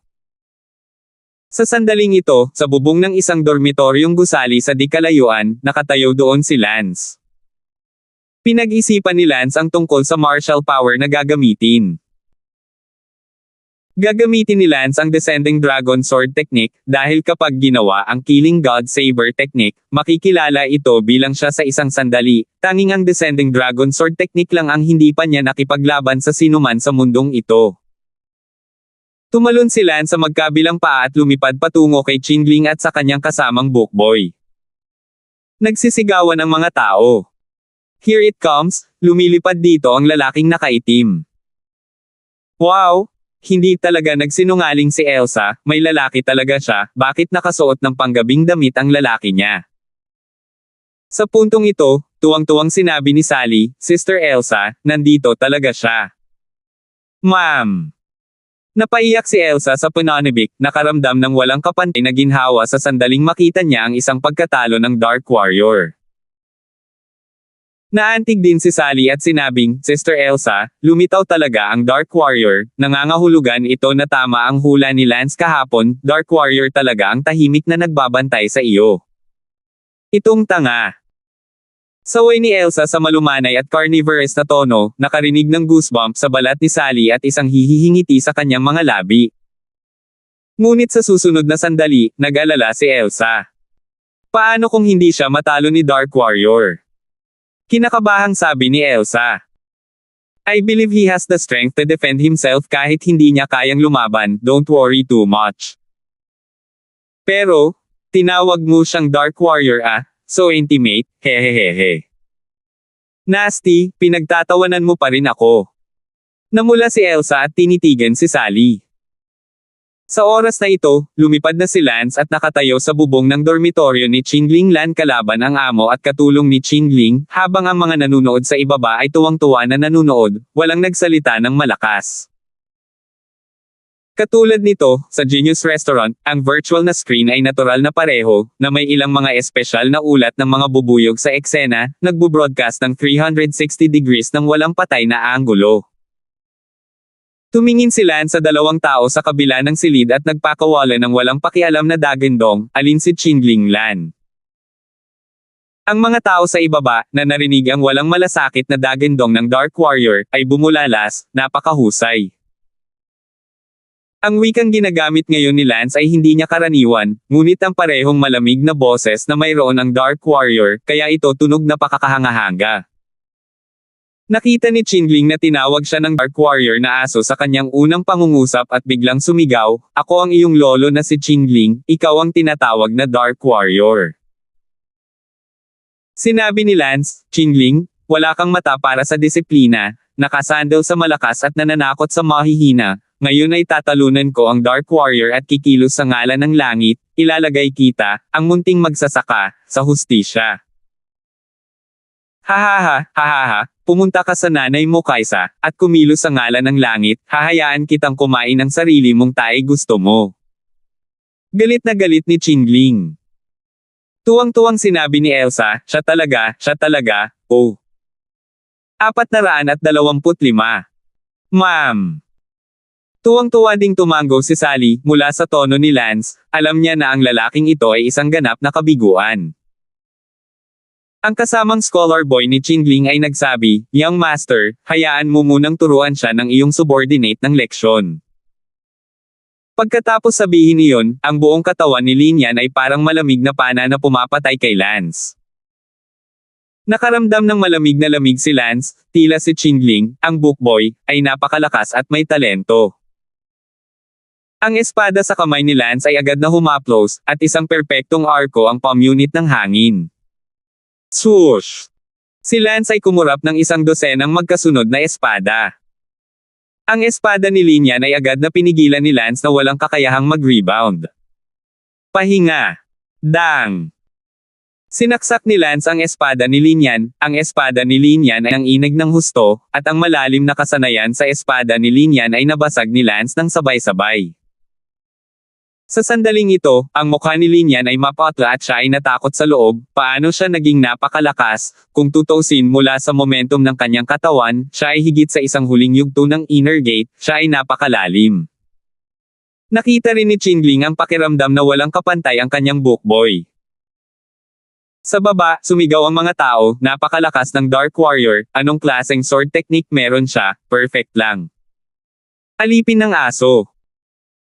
Sa sandaling ito, sa bubong ng isang dormitoryong gusali sa di kalayuan, nakatayo doon si Lance. Pinag-isipan ni Lance ang tungkol sa martial power na gagamitin. Gagamitin ni Lance ang Descending Dragon Sword Technique, dahil kapag ginawa ang Killing God Saber Technique, makikilala ito bilang siya sa isang sandali, tanging ang Descending Dragon Sword Technique lang ang hindi pa niya nakipaglaban sa sinuman sa mundong ito. Tumalon si Lance sa magkabilang paa at lumipad patungo kay Qingling at sa kanyang kasamang bokboy. Nagsisigawan ang mga tao. Here it comes, lumilipad dito ang lalaking nakaitim. Wow! Hindi talaga nagsinungaling si Elsa, may lalaki talaga siya, bakit nakasuot ng panggabing damit ang lalaki niya? Sa puntong ito, tuwang-tuwang sinabi ni Sally, Sister Elsa, nandito talaga siya. Ma'am! Napaiyak si Elsa sa pananibik, nakaramdam ng walang kapantay na ginhawa sa sandaling makita niya ang isang pagkatalo ng Dark Warrior. Naantig din si Sally at sinabing, Sister Elsa, lumitaw talaga ang Dark Warrior, nangangahulugan ito na tama ang hula ni Lance kahapon, Dark Warrior talaga ang tahimik na nagbabantay sa iyo. Itong tanga. Saway ni Elsa sa malumanay at carnivorous na tono, nakarinig ng goosebump sa balat ni Sally at isang hihihingiti sa kanyang mga labi. Ngunit sa susunod na sandali, nag-alala si Elsa. Paano kung hindi siya matalo ni Dark Warrior? Kinakabahang sabi ni Elsa. I believe he has the strength to defend himself kahit hindi niya kayang lumaban, don't worry too much. Pero, tinawag mo siyang Dark Warrior so intimate, hehehehe. Nasty, pinagtatawanan mo pa rin ako. Namula si Elsa at tinitigan si Sally. Sa oras na ito, lumipad na si Lance at nakatayo sa bubong ng dormitoryo ni Qingling Lan kalaban ang amo at katulong ni Qingling, habang ang mga nanunood sa ibaba ay tuwang-tuwa na nanunood, walang nagsalita ng malakas. Katulad nito, sa Genius Restaurant, ang virtual na screen ay natural na pareho, na may ilang mga espesyal na ulat ng mga bubuyog sa eksena, nagbo-broadcast ng 360 degrees ng walang patay na anggulo. Tumingin si Lance sa dalawang tao sa kabila ng silid at nagpakawala ng walang pakialam na dagandong, alin si Qingling Lan. Ang mga tao sa ibaba, na narinig ang walang malasakit na dagandong ng Dark Warrior, ay bumulalas, napakahusay. Ang wikang ginagamit ngayon ni Lance ay hindi niya karaniwan, ngunit ang parehong malamig na boses na mayroon ang Dark Warrior, kaya ito tunog na pakakahanga-hanga. Nakita ni Qingling na tinawag siya ng Dark Warrior na aso sa kanyang unang pangungusap at biglang sumigaw, "Ako ang iyong lolo na si Qingling, ikaw ang tinatawag na Dark Warrior." Sinabi ni Lance, "Qingling, wala kang mata para sa disiplina, nakasandal sa malakas at nananakot sa mahihina, ngayon ay tatalunan ko ang Dark Warrior at kikilos sa ngalan ng langit, ilalagay kita, ang munting magsasaka, sa hustisya." Hahaha, hahaha, pumunta ka sa nanay mo kaysa, at kumilos sa ngalan ng langit, hahayaan kitang kumain ng sarili mong tae gusto mo. Galit na galit ni Qingling. Tuwang-tuwang sinabi ni Elsa, siya talaga, oh. 425. Ma'am. Tuwang-tuwa ding tumango si Sally, mula sa tono ni Lance, alam niya na ang lalaking ito ay isang ganap na kabiguan. Ang kasamang scholar boy ni Qingling ay nagsabi, "Young master, hayaan mo munang turuan siya ng iyong subordinate ng leksyon." Pagkatapos sabihin iyon, ang buong katawan ni Lin Yan ay parang malamig na pana na pumapatay kay Lance. Nakaramdam ng malamig na lamig si Lance, tila si Qingling, ang bookboy, ay napakalakas at may talento. Ang espada sa kamay ni Lance ay agad na humaplos, at isang perpektong arko ang palm-unit ng hangin. Swoosh! Si Lance ay kumurap ng isang dosenang magkasunod na espada. Ang espada ni Lin Yan ay agad na pinigilan ni Lance na walang kakayahang mag-rebound. Pahinga! Dang! Sinaksak ni Lance ang espada ni Lin Yan, ang espada ni Lin Yan ay ang inig ng husto, at ang malalim na kasanayan sa espada ni Lin Yan ay nabasag ni Lance ng sabay-sabay. Sa sandaling ito, ang mukha ni Lin Yan ay mapatla at siya ay natakot sa loob, paano siya naging napakalakas, kung tutuusin mula sa momentum ng kanyang katawan, siya ay higit sa isang huling yugto ng inner gate, siya ay napakalalim. Nakita rin ni Qingling ang pakiramdam na walang kapantay ang kanyang bookboy. Sa baba, sumigaw ang mga tao, napakalakas ng Dark Warrior, anong klaseng sword technique meron siya, perfect lang. Alipin ng aso.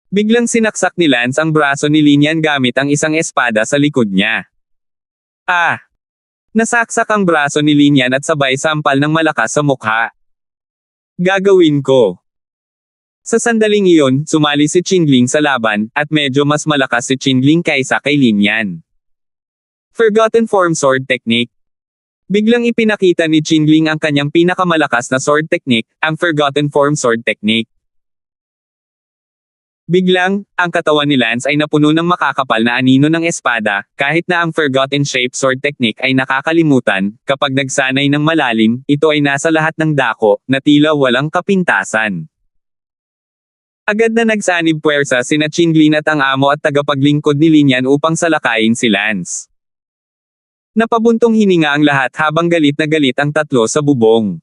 Biglang sinaksak ni Lance ang braso ni Lin Yan gamit ang isang espada sa likod niya. Nasaksak ang braso ni Lin Yan at sabay sampal ng malakas sa mukha. Gagawin ko. Sa sandaling iyon, sumali si Qingling sa laban, at medyo mas malakas si Qingling kaysa kay Lin Yan. Forgotten Form Sword Technique. Biglang ipinakita ni Qingling ang kanyang pinakamalakas na sword technique, ang Forgotten Form Sword Technique. Biglang, ang katawan ni Lance ay napuno ng makakapal na anino ng espada, kahit na ang Forgotten Shape Sword Technique ay nakakalimutan, kapag nagsanay ng malalim, ito ay nasa lahat ng dako, na tila walang kapintasan. Agad na nagsanib puwersa sina Qingling at ang amo at tagapaglingkod ni Lin Yan upang salakayin si Lance. Napabuntong hininga ang lahat habang galit na galit ang tatlo sa bubong.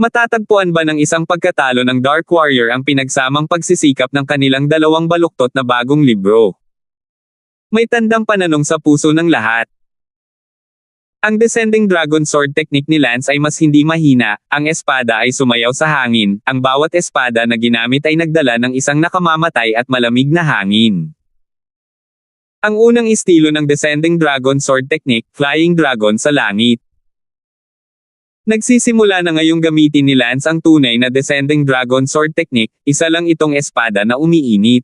Matatagpuan ba ng isang pagkatalo ng Dark Warrior ang pinagsamang pagsisikap ng kanilang dalawang baluktot na bagong libro? May tandang pananong sa puso ng lahat. Ang Descending Dragon Sword Technique ni Lance ay mas hindi mahina, ang espada ay sumayaw sa hangin, ang bawat espada na ginamit ay nagdala ng isang nakamamatay at malamig na hangin. Ang unang estilo ng Descending Dragon Sword Technique, Flying Dragon sa langit. Nagsisimula na ngayong gamitin ni Lance ang tunay na Descending Dragon Sword Technique, isa lang itong espada na umiinit.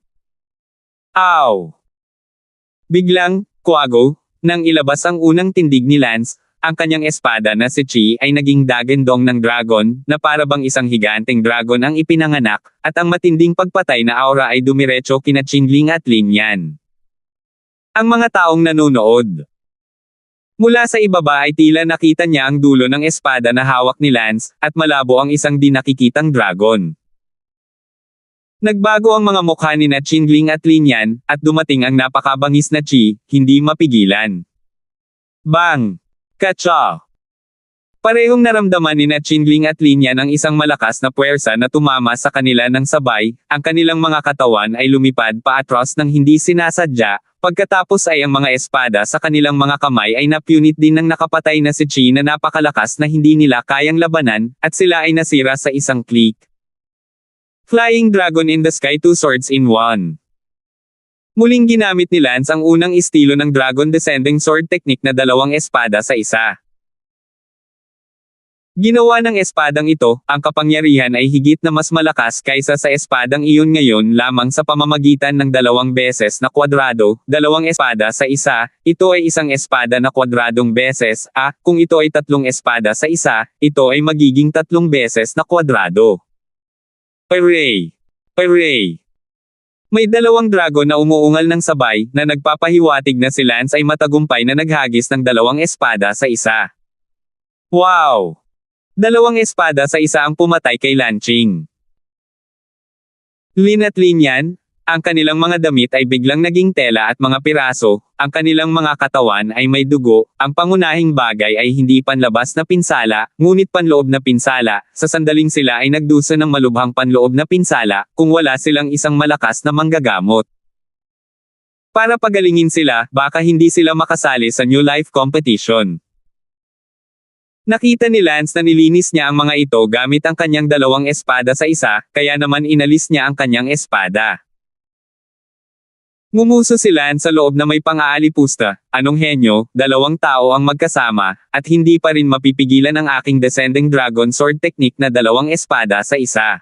Biglang, kwago, nang ilabas ang unang tindig ni Lance, ang kanyang espada na si Chi ay naging dagendong ng dragon, na para bang isang higanteng dragon ang ipinanganak, at ang matinding pagpatay na aura ay dumiretso kina Qingling at Lin Yan. Ang mga taong nanonood. Mula sa ibaba ay tila nakita niya ang dulo ng espada na hawak ni Lance, at malabo ang isang di nakikitang dragon. Nagbago ang mga mukha ni na Qingling at Lin Yan, at dumating ang napakabangis na Chi, hindi mapigilan. Bang! Kacha! Parehong naramdaman ni na Qingling at Lin Yan ang isang malakas na puwersa na tumama sa kanila ng sabay, ang kanilang mga katawan ay lumipad paatras ng hindi sinasadya, pagkatapos ay ang mga espada sa kanilang mga kamay ay napunit din ng nakapatay na si Chi na napakalakas na hindi nila kayang labanan, at sila ay nasira sa isang click. Flying Dragon in the Sky, 2 swords in 1. Muling ginamit ni Lance ang unang estilo ng Dragon Descending Sword technique na dalawang espada sa isa. Ginawa ng espadang ito, ang kapangyarihan ay higit na mas malakas kaysa sa espadang iyon ngayon lamang sa pamamagitan ng dalawang beses na kwadrado, dalawang espada sa isa, ito ay isang espada na kwadradong beses, kung ito ay tatlong espada sa isa, ito ay magiging tatlong beses na kwadrado. Hooray! Hooray! May dalawang dragon na umuungal ng sabay, na nagpapahiwatig na si Lance ay matagumpay na naghagis ng dalawang espada sa isa. Wow! Dalawang espada sa isa ang pumatay kay Lanqing. Lin at Lin Yan, ang kanilang mga damit ay biglang naging tela at mga piraso, ang kanilang mga katawan ay may dugo, ang pangunahing bagay ay hindi panlabas na pinsala, ngunit panloob na pinsala, sa sandaling sila ay nagdusa ng malubhang panloob na pinsala, kung wala silang isang malakas na manggagamot. Para pagalingin sila, baka hindi sila makasali sa New Life Competition. Nakita ni Lance na nilinis niya ang mga ito gamit ang kanyang dalawang espada sa isa, kaya naman inalis niya ang kanyang espada. Ngumuso si Lance sa loob na may pang-aalipusta, anong henyo, dalawang tao ang magkasama, at hindi pa rin mapipigilan ang aking Descending Dragon Sword technique na dalawang espada sa isa.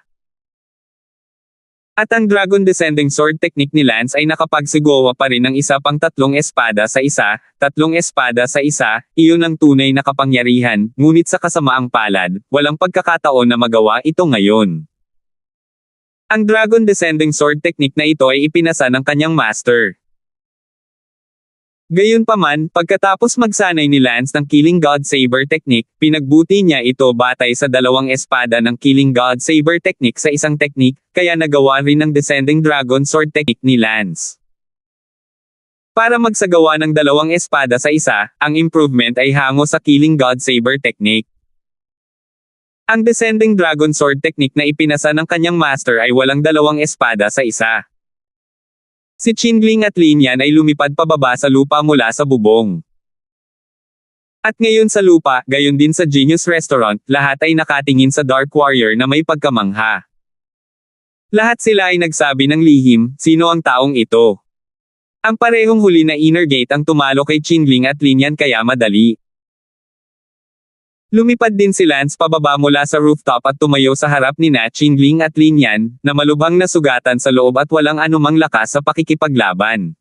At ang Dragon Descending Sword technique ni Lance ay nakapagsigawa pa rin ng isa pang tatlong espada sa isa, iyon ang tunay na kapangyarihan, ngunit sa kasamaang palad, walang pagkakataon na magawa ito ngayon. Ang Dragon Descending Sword technique na ito ay ipinasa ng kanyang master. Gayunpaman, pagkatapos magsanay ni Lance ng Killing God Saber technique, pinagbuti niya ito batay sa dalawang espada ng Killing God Saber technique sa isang technique, kaya nagawa rin ng Descending Dragon Sword technique ni Lance. Para magsagawa ng dalawang espada sa isa, ang improvement ay hango sa Killing God Saber technique. Ang Descending Dragon Sword technique na ipinasa ng kanyang master ay walang dalawang espada sa isa. Si Qingling at Lin Yan ay lumipad pababa sa lupa mula sa bubong. At ngayon sa lupa, gayon din sa Genius Restaurant, lahat ay nakatingin sa Dark Warrior na may pagkamangha. Lahat sila ay nagsabi ng lihim, sino ang taong ito? Ang parehong huli na inner gate ang tumalo kay Qingling at Lin Yan kaya madali. Lumipad din si Lance pababa mula sa rooftop at tumayo sa harap ni na Qingling at Lin Yan, na malubhang nasugatan sa loob at walang anumang lakas sa pakikipaglaban.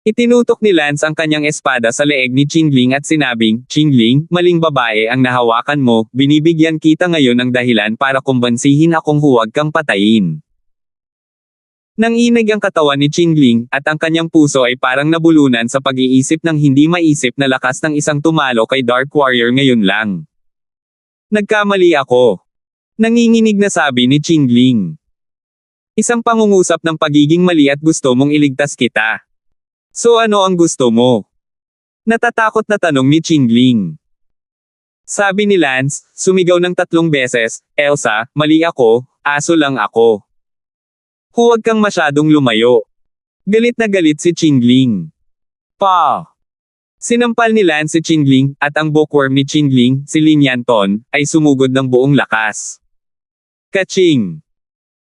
Itinutok ni Lance ang kanyang espada sa leeg ni Qingling at sinabing, Qingling, maling babae ang nahawakan mo, binibigyan kita ngayon ng dahilan para kumbansihin akong huwag kang patayin. Nanginig ang katawan ni Qingling, at ang kanyang puso ay parang nabulunan sa pag-iisip ng hindi maisip na lakas ng isang tumalo kay Dark Warrior ngayon lang. Nagkamali ako. Nanginginig na sabi ni Qingling. Isang pangungusap ng pagiging mali at gusto mong iligtas kita. So ano ang gusto mo? Natatakot na tanong ni Qingling. Sabi ni Lance, sumigaw ng 3 beses, Elsa, mali ako, aso lang ako. Huwag kang masyadong lumayo. Galit na galit si Qingling. Pa! Sinampal ni Lance si Qingling, at ang bookworm ni Qingling, si Lin Yanton, ay sumugod ng buong lakas. Kaching!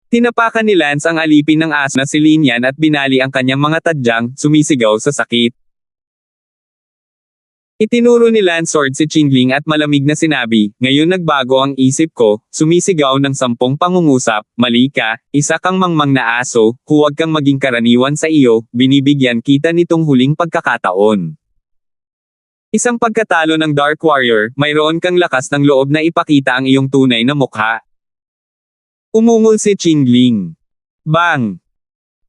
Tinapakan ni Lance ang alipin ng aso na si Lin Yan at binali ang kanyang mga tadyang, sumisigaw sa sakit. Itinuro ni Lance sword si Qingling at malamig na sinabi, ngayon nagbago ang isip ko, sumisigaw ng 10 pangungusap, mali ka, isa kang mangmang na aso, huwag kang maging karaniwan sa iyo, binibigyan kita nitong huling pagkakataon. Isang pagkatalo ng Dark Warrior, mayroon kang lakas ng loob na ipakita ang iyong tunay na mukha. Umungol si Qingling. Bang!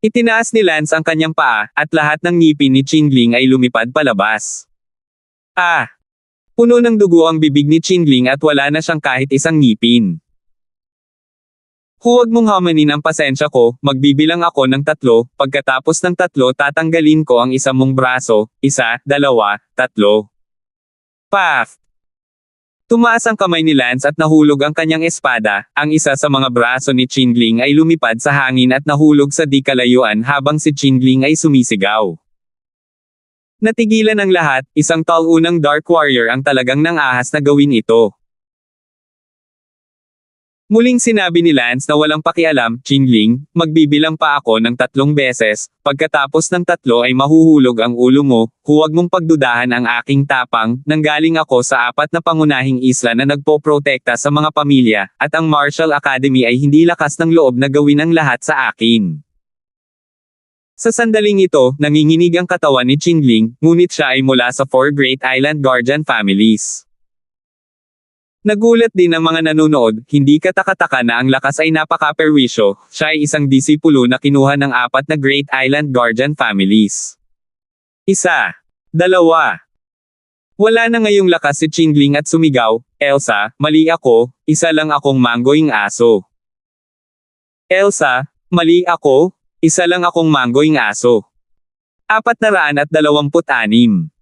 Itinaas ni Lance ang kanyang paa, at lahat ng ngipin ni Qingling ay lumipad palabas. Ah! Puno ng dugo ang bibig ni Qingling at wala na siyang kahit isang ngipin. Huwag mong hamanin ang pasensya ko, magbibilang ako ng 3, pagkatapos ng 3 tatanggalin ko ang isa mong braso, 1, 2, 3. Paf! Tumaas ang kamay ni Lance at nahulog ang kanyang espada, ang isa sa mga braso ni Qingling ay lumipad sa hangin at nahulog sa di kalayuan habang si Qingling ay sumisigaw. Natigilan ang lahat, isang taunang Dark Warrior ang talagang nang-ahas na gawin ito. Muling sinabi ni Lance na walang pakialam, Qingling, magbibilang pa ako ng 3 beses, pagkatapos ng 3 ay mahuhulog ang ulo mo, huwag mong pagdudahan ang aking tapang, nanggaling ako sa 4 na pangunahing isla na nagpoprotekta sa mga pamilya, at ang Martial Academy ay hindi lakas ng loob na gawin ang lahat sa akin. Sa sandaling ito, nanginginig ang katawan ni Qingling, ngunit siya ay mula sa 4 Great Island Guardian families. Nagulat din ang mga nanonood, hindi katakataka na ang lakas ay napaka-perwisyo, siya ay isang disipulo na kinuha ng 4 na Great Island Guardian families. 1. 2. Wala na ngayong lakas si Qingling at sumigaw, Elsa, mali ako, isa lang akong manggoing aso. Elsa, mali ako, isa lang akong manggoing aso. 426.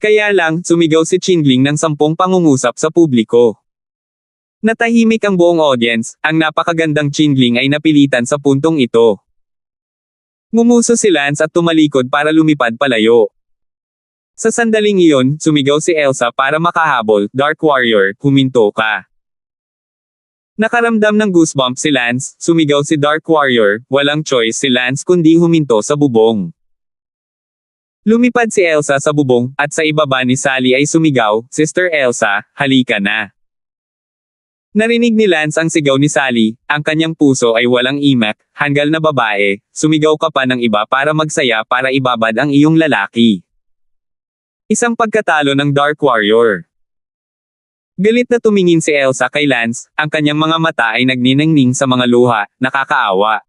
Kaya lang, sumigaw si Qingling ng 10 pangungusap sa publiko. Natahimik ang buong audience, ang napakagandang Qingling ay napilitan sa puntong ito. Ngumuso si Lance at tumalikod para lumipad palayo. Sa sandaling iyon, sumigaw si Elsa para makahabol, Dark Warrior, huminto ka. Nakaramdam ng goosebumps si Lance, sumigaw si Dark Warrior, walang choice si Lance kundi huminto sa bubong. Lumipad si Elsa sa bubong, at sa ibaba ni Sally ay sumigaw, Sister Elsa, halika na. Narinig ni Lance ang sigaw ni Sally, ang kanyang puso ay walang imak, hanggal na babae, sumigaw ka pa ng iba para magsaya para ibabad ang iyong lalaki. Isang pagkatalo ng Dark Warrior. Galit na tumingin si Elsa kay Lance, ang kanyang mga mata ay nagniningning sa mga luha, nakakaawa.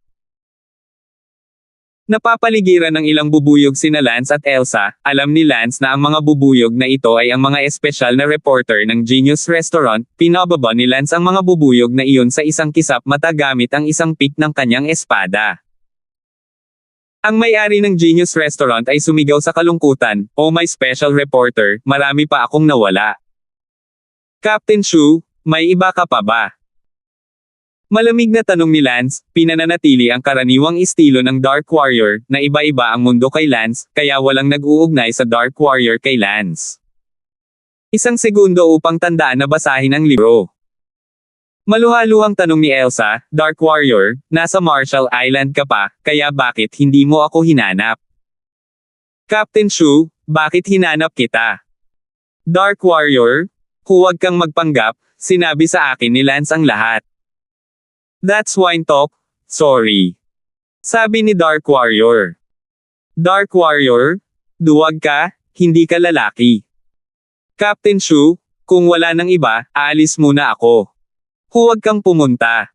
Napapaligiran ng ilang bubuyog sina Lance at Elsa, alam ni Lance na ang mga bubuyog na ito ay ang mga espesyal na reporter ng Genius Restaurant, pinababa ni Lance ang mga bubuyog na iyon sa isang kisap mata gamit ang isang pick ng kanyang espada. Ang may-ari ng Genius Restaurant ay sumigaw sa kalungkutan, oh my special reporter, marami pa akong nawala. Captain Shu, may iba ka pa ba? Malamig na tanong ni Lance, pinananatili ang karaniwang estilo ng Dark Warrior, na iba-iba ang mundo kay Lance, kaya walang nag-uugnay sa Dark Warrior kay Lance. Isang segundo upang tandaan na basahin ang libro. Maluhaluhang tanong ni Elsa, Dark Warrior, nasa Marshall Island ka pa, kaya bakit hindi mo ako hinanap? Captain Shu, bakit hinanap kita? Dark Warrior, huwag kang magpanggap, sinabi sa akin ni Lance ang lahat. That's wine talk, sorry. Sabi ni Dark Warrior. Dark Warrior, duwag ka, hindi ka lalaki. Captain Shu, kung wala nang iba, aalis muna ako. Huwag kang pumunta.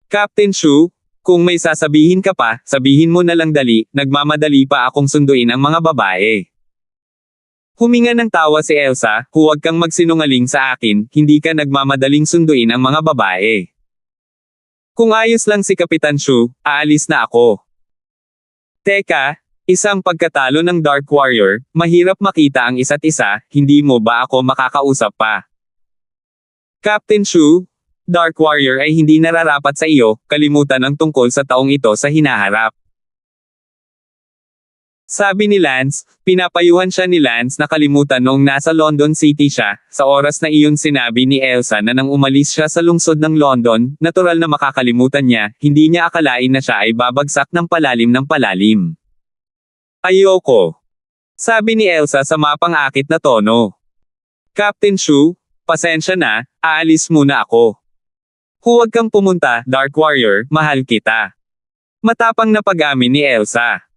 Captain Shu, kung may sasabihin ka pa, sabihin mo na lang dali, nagmamadali pa akong sunduin ang mga babae. Huminga ng tawa si Elsa, huwag kang magsinungaling sa akin, hindi ka nagmamadaling sunduin ang mga babae. Kung ayos lang si Kapitan Shu, aalis na ako. Teka, isang pagkatalo ng Dark Warrior, mahirap makita ang isa't isa, hindi mo ba ako makakausap pa? Captain Shu, Dark Warrior ay hindi nararapat sa iyo, kalimutan ang tungkol sa taong ito sa hinaharap. Sabi ni Lance, pinapayuhan siya ni Lance na kalimutan noong nasa London City siya, sa oras na iyon sinabi ni Elsa na nang umalis siya sa lungsod ng London, natural na makakalimutan niya, hindi niya akalain na siya ay babagsak ng palalim. Ayoko. Sabi ni Elsa sa mapang-akit na tono. Captain Shu, pasensya na, aalis muna ako. Huwag kang pumunta, Dark Warrior, mahal kita. Matapang na pag-amin ni Elsa.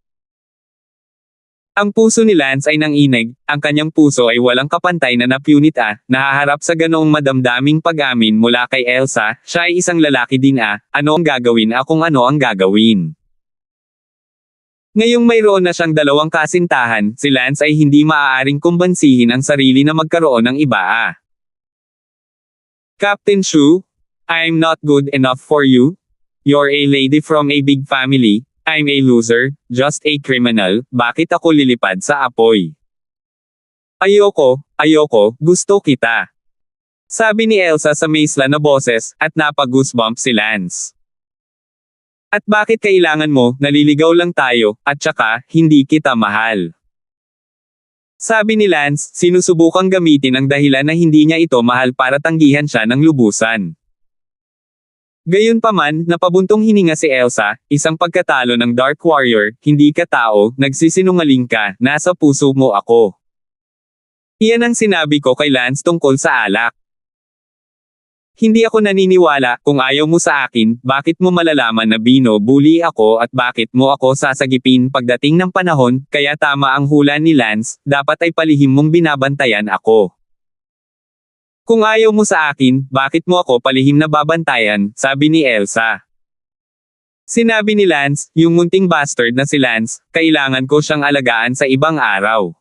Ang puso ni Lance ay nanginig, ang kanyang puso ay walang kapantay na napunit nahaharap sa ganoong madamdaming pag-amin mula kay Elsa, siya ay isang lalaki din ano ang gagawin kung ano ang gagawin. Ngayong mayroon na siyang dalawang kasintahan, si Lance ay hindi maaaring kumbansihin ang sarili na magkaroon ng iba Captain Shu, I'm not good enough for you. You're a lady from a big family. I'm a loser, just a criminal, bakit ako lilipad sa apoy? Ayoko, gusto kita. Sabi ni Elsa sa maisla na boses, at napag-goosebump si Lance. At bakit kailangan mo, naliligaw lang tayo, at saka, hindi kita mahal. Sabi ni Lance, sinusubukang gamitin ang dahilan na hindi niya ito mahal para tanggihan siya ng lubusan. Gayunpaman, napabuntong hininga si Elsa, isang pagkatalo ng Dark Warrior, hindi ka tao, nagsisinungaling ka, nasa puso mo ako. Iyan ang sinabi ko kay Lance tungkol sa alak. Hindi ako naniniwala, kung ayaw mo sa akin, bakit mo malalaman na binubuli ako at bakit mo ako sasagipin pagdating ng panahon, kaya tama ang hula ni Lance, dapat ay palihim mong binabantayan ako. Kung ayaw mo sa akin, bakit mo ako palihim na babantayan, sabi ni Elsa. Sinabi ni Lance, yung munting bastard na si Lance, kailangan ko siyang alagaan sa ibang araw.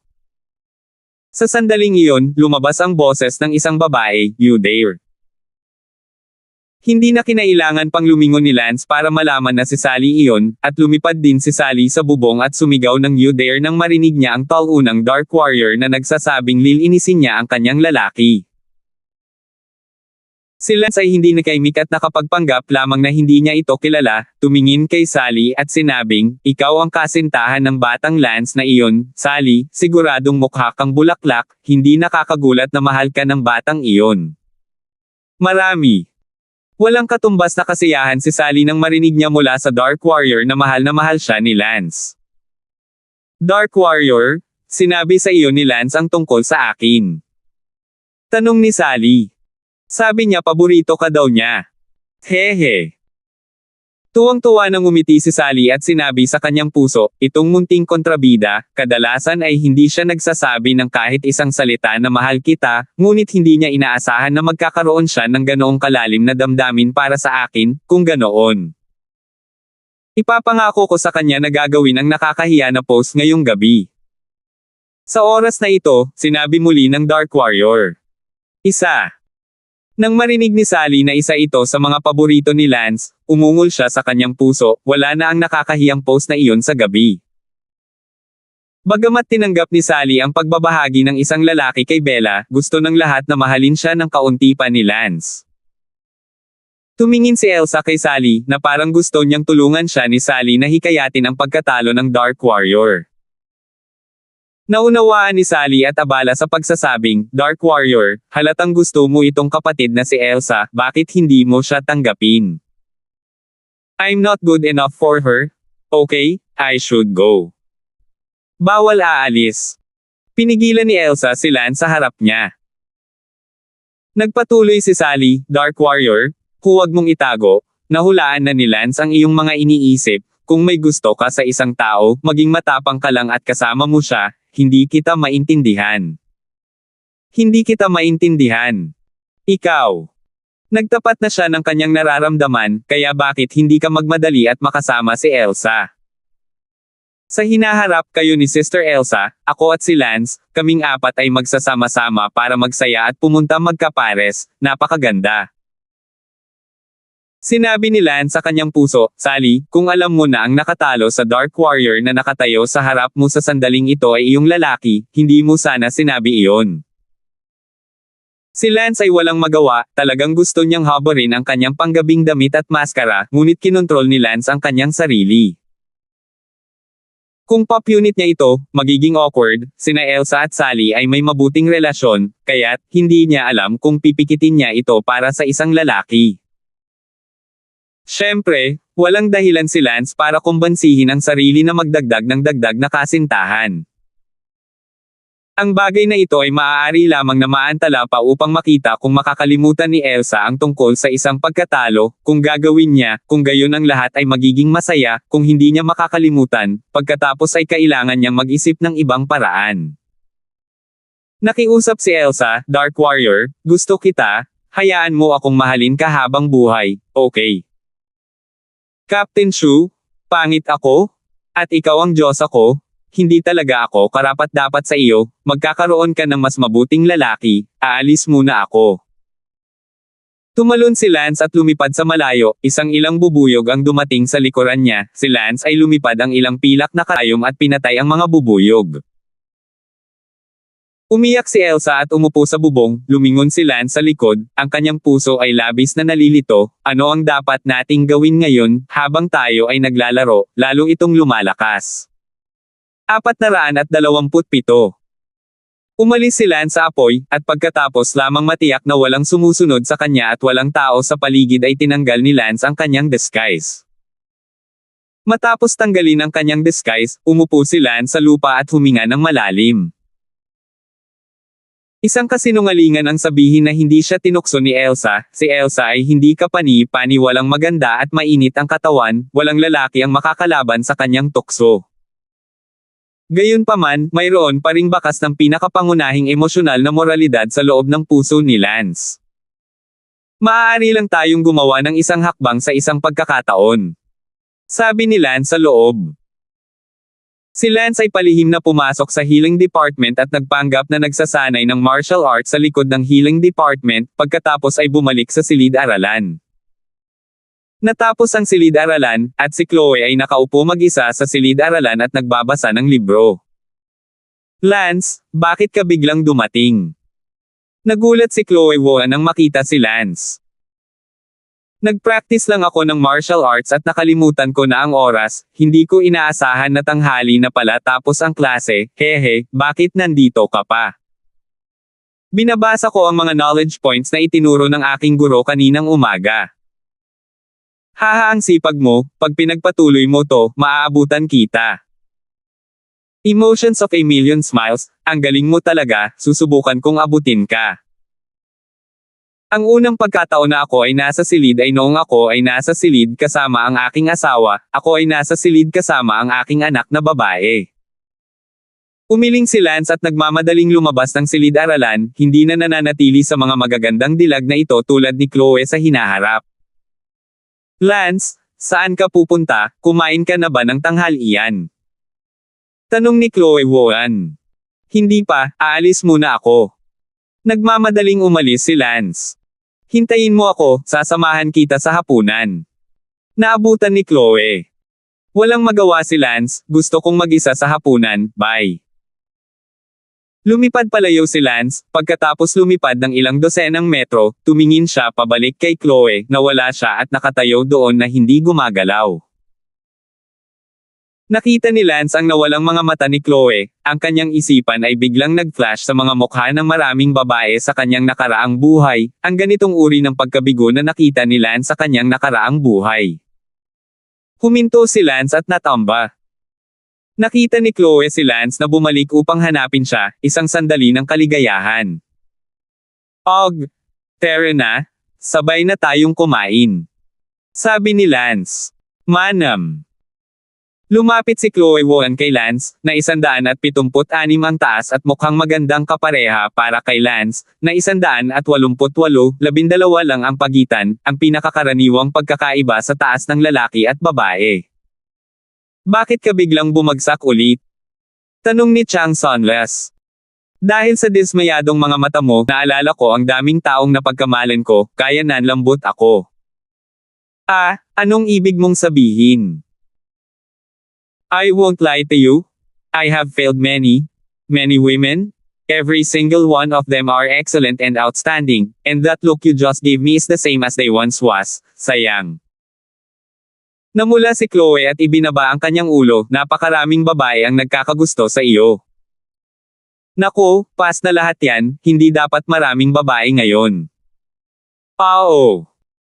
Sa sandaling iyon, lumabas ang boses ng isang babae, you dare. Hindi na kinailangan pang lumingon ni Lance para malaman na si Sally iyon, at lumipad din si Sally sa bubong at sumigaw ng you dare nang marinig niya ang taunang Dark Warrior na nagsasabing lilinisin niya ang kanyang lalaki. Si Lance ay hindi nakaimik at nakapagpanggap lamang na hindi niya ito kilala, tumingin kay Sally at sinabing, ikaw ang kasintahan ng batang Lance na iyon, Sally, siguradong mukha kang bulaklak, hindi nakakagulat na mahal ka ng batang iyon. Marami. Walang katumbas na kasiyahan si Sally nang marinig niya mula sa Dark Warrior na mahal siya ni Lance. Dark Warrior, sinabi sa iyo ni Lance ang tungkol sa akin. Tanong ni Sally. Sabi niya paborito ka daw niya. Hehe. Tuwang-tuwa nang umiti si Sally at sinabi sa kanyang puso, itong munting kontrabida, kadalasan ay hindi siya nagsasabi ng kahit isang salita na mahal kita, ngunit hindi niya inaasahan na magkakaroon siya ng ganoong kalalim na damdamin para sa akin, kung ganoon. Ipapangako ko sa kanya na gagawin ang nakakahiya na post ngayong gabi. Sa oras na ito, sinabi muli ng Dark Warrior. Isa. Nang marinig ni Sally na isa ito sa mga paborito ni Lance, umungol siya sa kanyang puso, wala na ang nakakahiyang post na iyon sa gabi. Bagamat tinanggap ni Sally ang pagbabahagi ng isang lalaki kay Bella, gusto ng lahat na mahalin siya ng kaunti pa ni Lance. Tumingin si Elsa kay Sally, na parang gusto niyang tulungan siya ni Sally na hikayatin ang pagkatalo ng Dark Warrior. Naunawaan ni Sally at abala sa pagsasabing, Dark Warrior, halatang gusto mo itong kapatid na si Elsa, bakit hindi mo siya tanggapin? I'm not good enough for her. Okay, I should go. Bawal aalis. Pinigilan ni Elsa si Lance sa harap niya. Nagpatuloy si Sally, Dark Warrior, huwag mong itago, nahulaan na ni Lance ang iyong mga iniisip, kung may gusto ka sa isang tao, maging matapang ka lang at kasama mo siya, hindi kita maintindihan. Hindi kita maintindihan. Ikaw. Nagtapat na siya ng kanyang nararamdaman, kaya bakit hindi ka magmadali at makasama si Elsa? Sa hinaharap kayo ni Sister Elsa, ako at si Lance, kaming apat ay magsasama-sama para magsaya at pumunta magkapares, napakaganda. Sinabi ni Lance sa kanyang puso, Sally, kung alam mo na ang nakatalo sa Dark Warrior na nakatayo sa harap mo sa sandaling ito ay iyong lalaki, hindi mo sana sinabi iyon. Si Lance ay walang magawa, talagang gusto niyang habarin ang kanyang panggabing damit at maskara, ngunit kinontrol ni Lance ang kanyang sarili. Kung pop unit niya ito, magiging awkward, sina Elsa at Sally ay may mabuting relasyon, kaya't hindi niya alam kung pipikitin niya ito para sa isang lalaki. Siyempre, walang dahilan si Lance para kumbansihin ang sarili na magdagdag ng dagdag na kasintahan. Ang bagay na ito ay maaari lamang na maantala pa upang makita kung makakalimutan ni Elsa ang tungkol sa isang pagkatalo, kung gagawin niya, kung gayon ang lahat ay magiging masaya, kung hindi niya makakalimutan, pagkatapos ay kailangan niyang mag-isip ng ibang paraan. Nakiusap si Elsa, Dark Warrior, gusto kita, hayaan mo akong mahalin ka habang buhay, okay? Captain Shu, pangit ako? At ikaw ang Diyos ako? Hindi talaga ako karapat-dapat sa iyo, magkakaroon ka ng mas mabuting lalaki, aalis muna ako. Tumalon si Lance at lumipad sa malayo, isang ilang bubuyog ang dumating sa likuran niya, si Lance ay lumipad ang ilang pilak na karayom at pinatay ang mga bubuyog. Umiyak si Elsa at umupo sa bubong, lumingon si Lance sa likod, ang kanyang puso ay labis na nalilito, ano ang dapat nating gawin ngayon, habang tayo ay naglalaro, lalo itong lumalakas. 427. Umalis si Lance sa apoy, at pagkatapos lamang matiyak na walang sumusunod sa kanya at walang tao sa paligid ay tinanggal ni Lance ang kanyang disguise. Matapos tanggalin ang kanyang disguise, umupo si Lance sa lupa at huminga ng malalim. Isang kasinungalingan ang sabihin na hindi siya tinukso ni Elsa, si Elsa ay hindi kapani-pani, walang maganda at mainit ang katawan, walang lalaki ang makakalaban sa kanyang tukso. Gayunpaman, mayroon pa ring bakas ng pinakapangunahing emosyonal na moralidad sa loob ng puso ni Lance. Maaari lang tayong gumawa ng isang hakbang sa isang pagkakataon. Sabi ni Lance sa loob. Si Lance ay palihim na pumasok sa healing department at nagpanggap na nagsasanay ng martial arts sa likod ng healing department, pagkatapos ay bumalik sa silid-aralan. Natapos ang silid-aralan, at si Chloe ay nakaupo mag-isa sa silid-aralan at nagbabasa ng libro. Lance, bakit ka biglang dumating? Nagulat si Chloe nang makita si Lance. Nag-practice lang ako ng martial arts at nakalimutan ko na ang oras, hindi ko inaasahan na tanghali na pala tapos ang klase, hehe, bakit nandito ka pa? Binabasa ko ang mga knowledge points na itinuro ng aking guro kaninang umaga. Haha, ang sipag mo, pag pinagpatuloy mo to, maaabutan kita. Emotions of a million smiles, ang galing mo talaga, susubukan kong abutin ka. Ang unang pagkataon na ako ay nasa silid ay noong ako ay nasa silid kasama ang aking asawa, ako ay nasa silid kasama ang aking anak na babae. Umiling si Lance at nagmamadaling lumabas ng silid-aralan, hindi na nananatili sa mga magagandang dilag na ito tulad ni Chloe sa hinaharap. Lance, saan ka pupunta? Kumain ka na ba ng tanghalian? Tanong ni Chloe Hindi pa, aalis muna ako. Nagmamadaling umalis si Lance. Hintayin mo ako, sasamahan kita sa hapunan. Naabutan ni Chloe. Walang magawa si Lance, gusto kong mag-isa sa hapunan, bye. Lumipad palayo si Lance, pagkatapos lumipad ng ilang dosenang metro, tumingin siya pabalik kay Chloe, nawala siya at nakatayo doon na hindi gumagalaw. Nakita ni Lance ang nawalang mga mata ni Chloe, ang kanyang isipan ay biglang nag-flash sa mga mukha ng maraming babae sa kanyang nakaraang buhay, ang ganitong uri ng pagkabigo na nakita ni Lance sa kanyang nakaraang buhay. Huminto si Lance at natamba. Nakita ni Chloe si Lance na bumalik upang hanapin siya, isang sandali ng kaligayahan. Og, tara na, sabay na tayong kumain. Sabi ni Lance. Manam. Lumapit si Chloe kay Lance, na 176 ang taas at mukhang magandang kapareha para kay Lance, na 188, 12 lang ang pagitan, ang pinakakaraniwang pagkakaiba sa taas ng lalaki at babae. Bakit ka biglang bumagsak ulit? Tanong ni Chang Sunless. Dahil sa dismayadong mga mata mo, naalala ko ang daming taong napagkamalan ko, kaya nanlambot ako. Ah, anong ibig mong sabihin? I won't lie to you. I have failed many women. Every single one of them are excellent and outstanding, and that look you just gave me is the same as they once was, sayang. Namula si Chloe at ibinaba ang kanyang ulo, napakaraming babae ang nagkakagusto sa iyo. Naku, pas na lahat yan, hindi dapat maraming babae ngayon. Oo.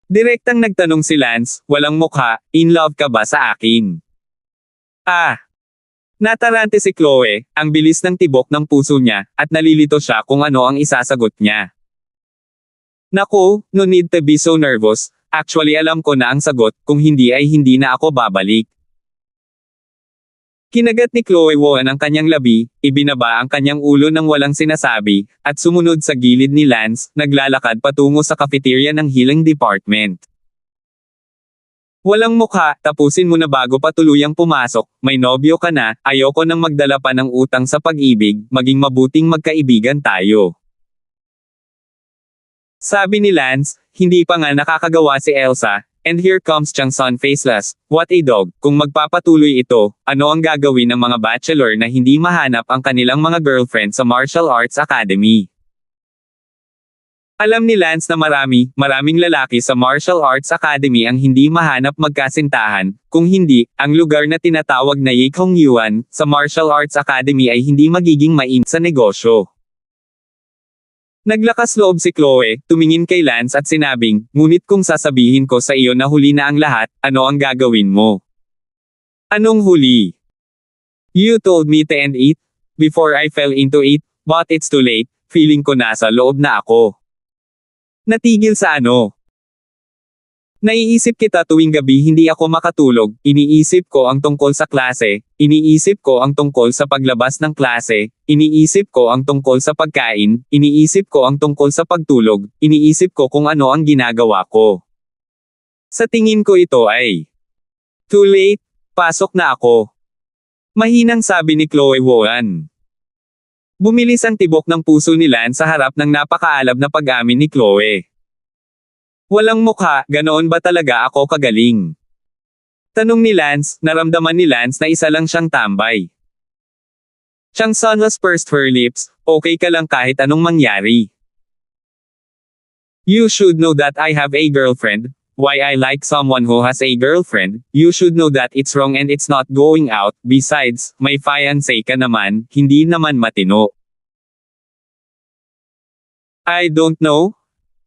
Direktang nagtanong si Lance, walang mukha, in love ka ba sa akin? Ah. Natarante si Chloe, ang bilis ng tibok ng puso niya, at nalilito siya kung ano ang isasagot niya. Naku, no need to be so nervous, actually alam ko na ang sagot, kung hindi ay hindi na ako babalik. Kinagat ni Chloe Woan ang kanyang labi, ibinaba ang kanyang ulo ng walang sinasabi, at sumunod sa gilid ni Lance, naglalakad patungo sa cafeteria ng healing department. Walang mukha, tapusin mo na bago pa tuluyang pumasok, may nobyo ka na, ayoko nang magdala pa ng utang sa pag-ibig, maging mabuting magkaibigan tayo. Sabi ni Lance, hindi pa nga nakakagawa si Elsa, and here comes Chang Sun faceless, what a dog, kung magpapatuloy ito, ano ang gagawin ng mga bachelor na hindi mahanap ang kanilang mga girlfriend sa Martial Arts Academy? Alam ni Lance na maraming lalaki sa Martial Arts Academy ang hindi mahanap magkasintahan, kung hindi, ang lugar na tinatawag na Yikong Yuan, sa Martial Arts Academy ay hindi magiging mainit sa negosyo. Naglakas loob si Chloe, tumingin kay Lance at sinabing, ngunit kung sasabihin ko sa iyo na huli na ang lahat, ano ang gagawin mo? Anong huli? You told me to end it, before I fell into it, but it's too late, feeling ko nasa loob na ako. Natigil sa ano? Naiisip kita tuwing gabi hindi ako makatulog, iniisip ko ang tungkol sa klase, iniisip ko ang tungkol sa paglabas ng klase, iniisip ko ang tungkol sa pagkain, iniisip ko ang tungkol sa pagtulog, iniisip ko kung ano ang ginagawa ko. Sa tingin ko ito ay too late, pasok na ako. Mahinang sabi ni Chloe Woan. Bumilis ang tibok ng puso ni Lance sa harap ng napakaalab na pag-amin ni Chloe. Walang mukha, ganoon ba talaga ako kagaling? Tanong ni Lance, naramdaman ni Lance na isa lang siyang tambay. Chang Sun pursed her lips, okay ka lang kahit anong mangyari. You should know that I have a girlfriend, why I like someone who has a girlfriend, you should know that it's wrong and it's not going out, besides, may fiancé ka naman, hindi naman matino. I don't know.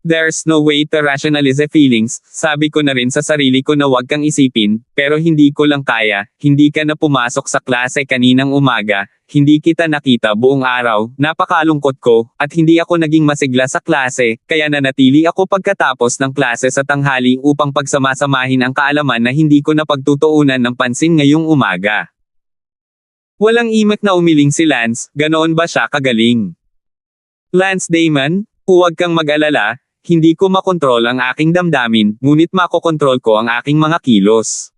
There's no way to rationalize the feelings, sabi ko na rin sa sarili ko na wag kang isipin, pero hindi ko lang kaya, hindi ka na pumasok sa klase kaninang umaga, hindi kita nakita buong araw, napakalungkot ko, at hindi ako naging masigla sa klase, kaya nanatili ako pagkatapos ng klase sa tanghali upang pagsamasamahin ang kaalaman na hindi ko napagtutuunan ng pansin ngayong umaga. Walang imak na umiling si Lance, ganoon ba siya kagaling? Lance Damon, huwag kang mag-alala, hindi ko makontrol ang aking damdamin, ngunit makokontrol ko ang aking mga kilos.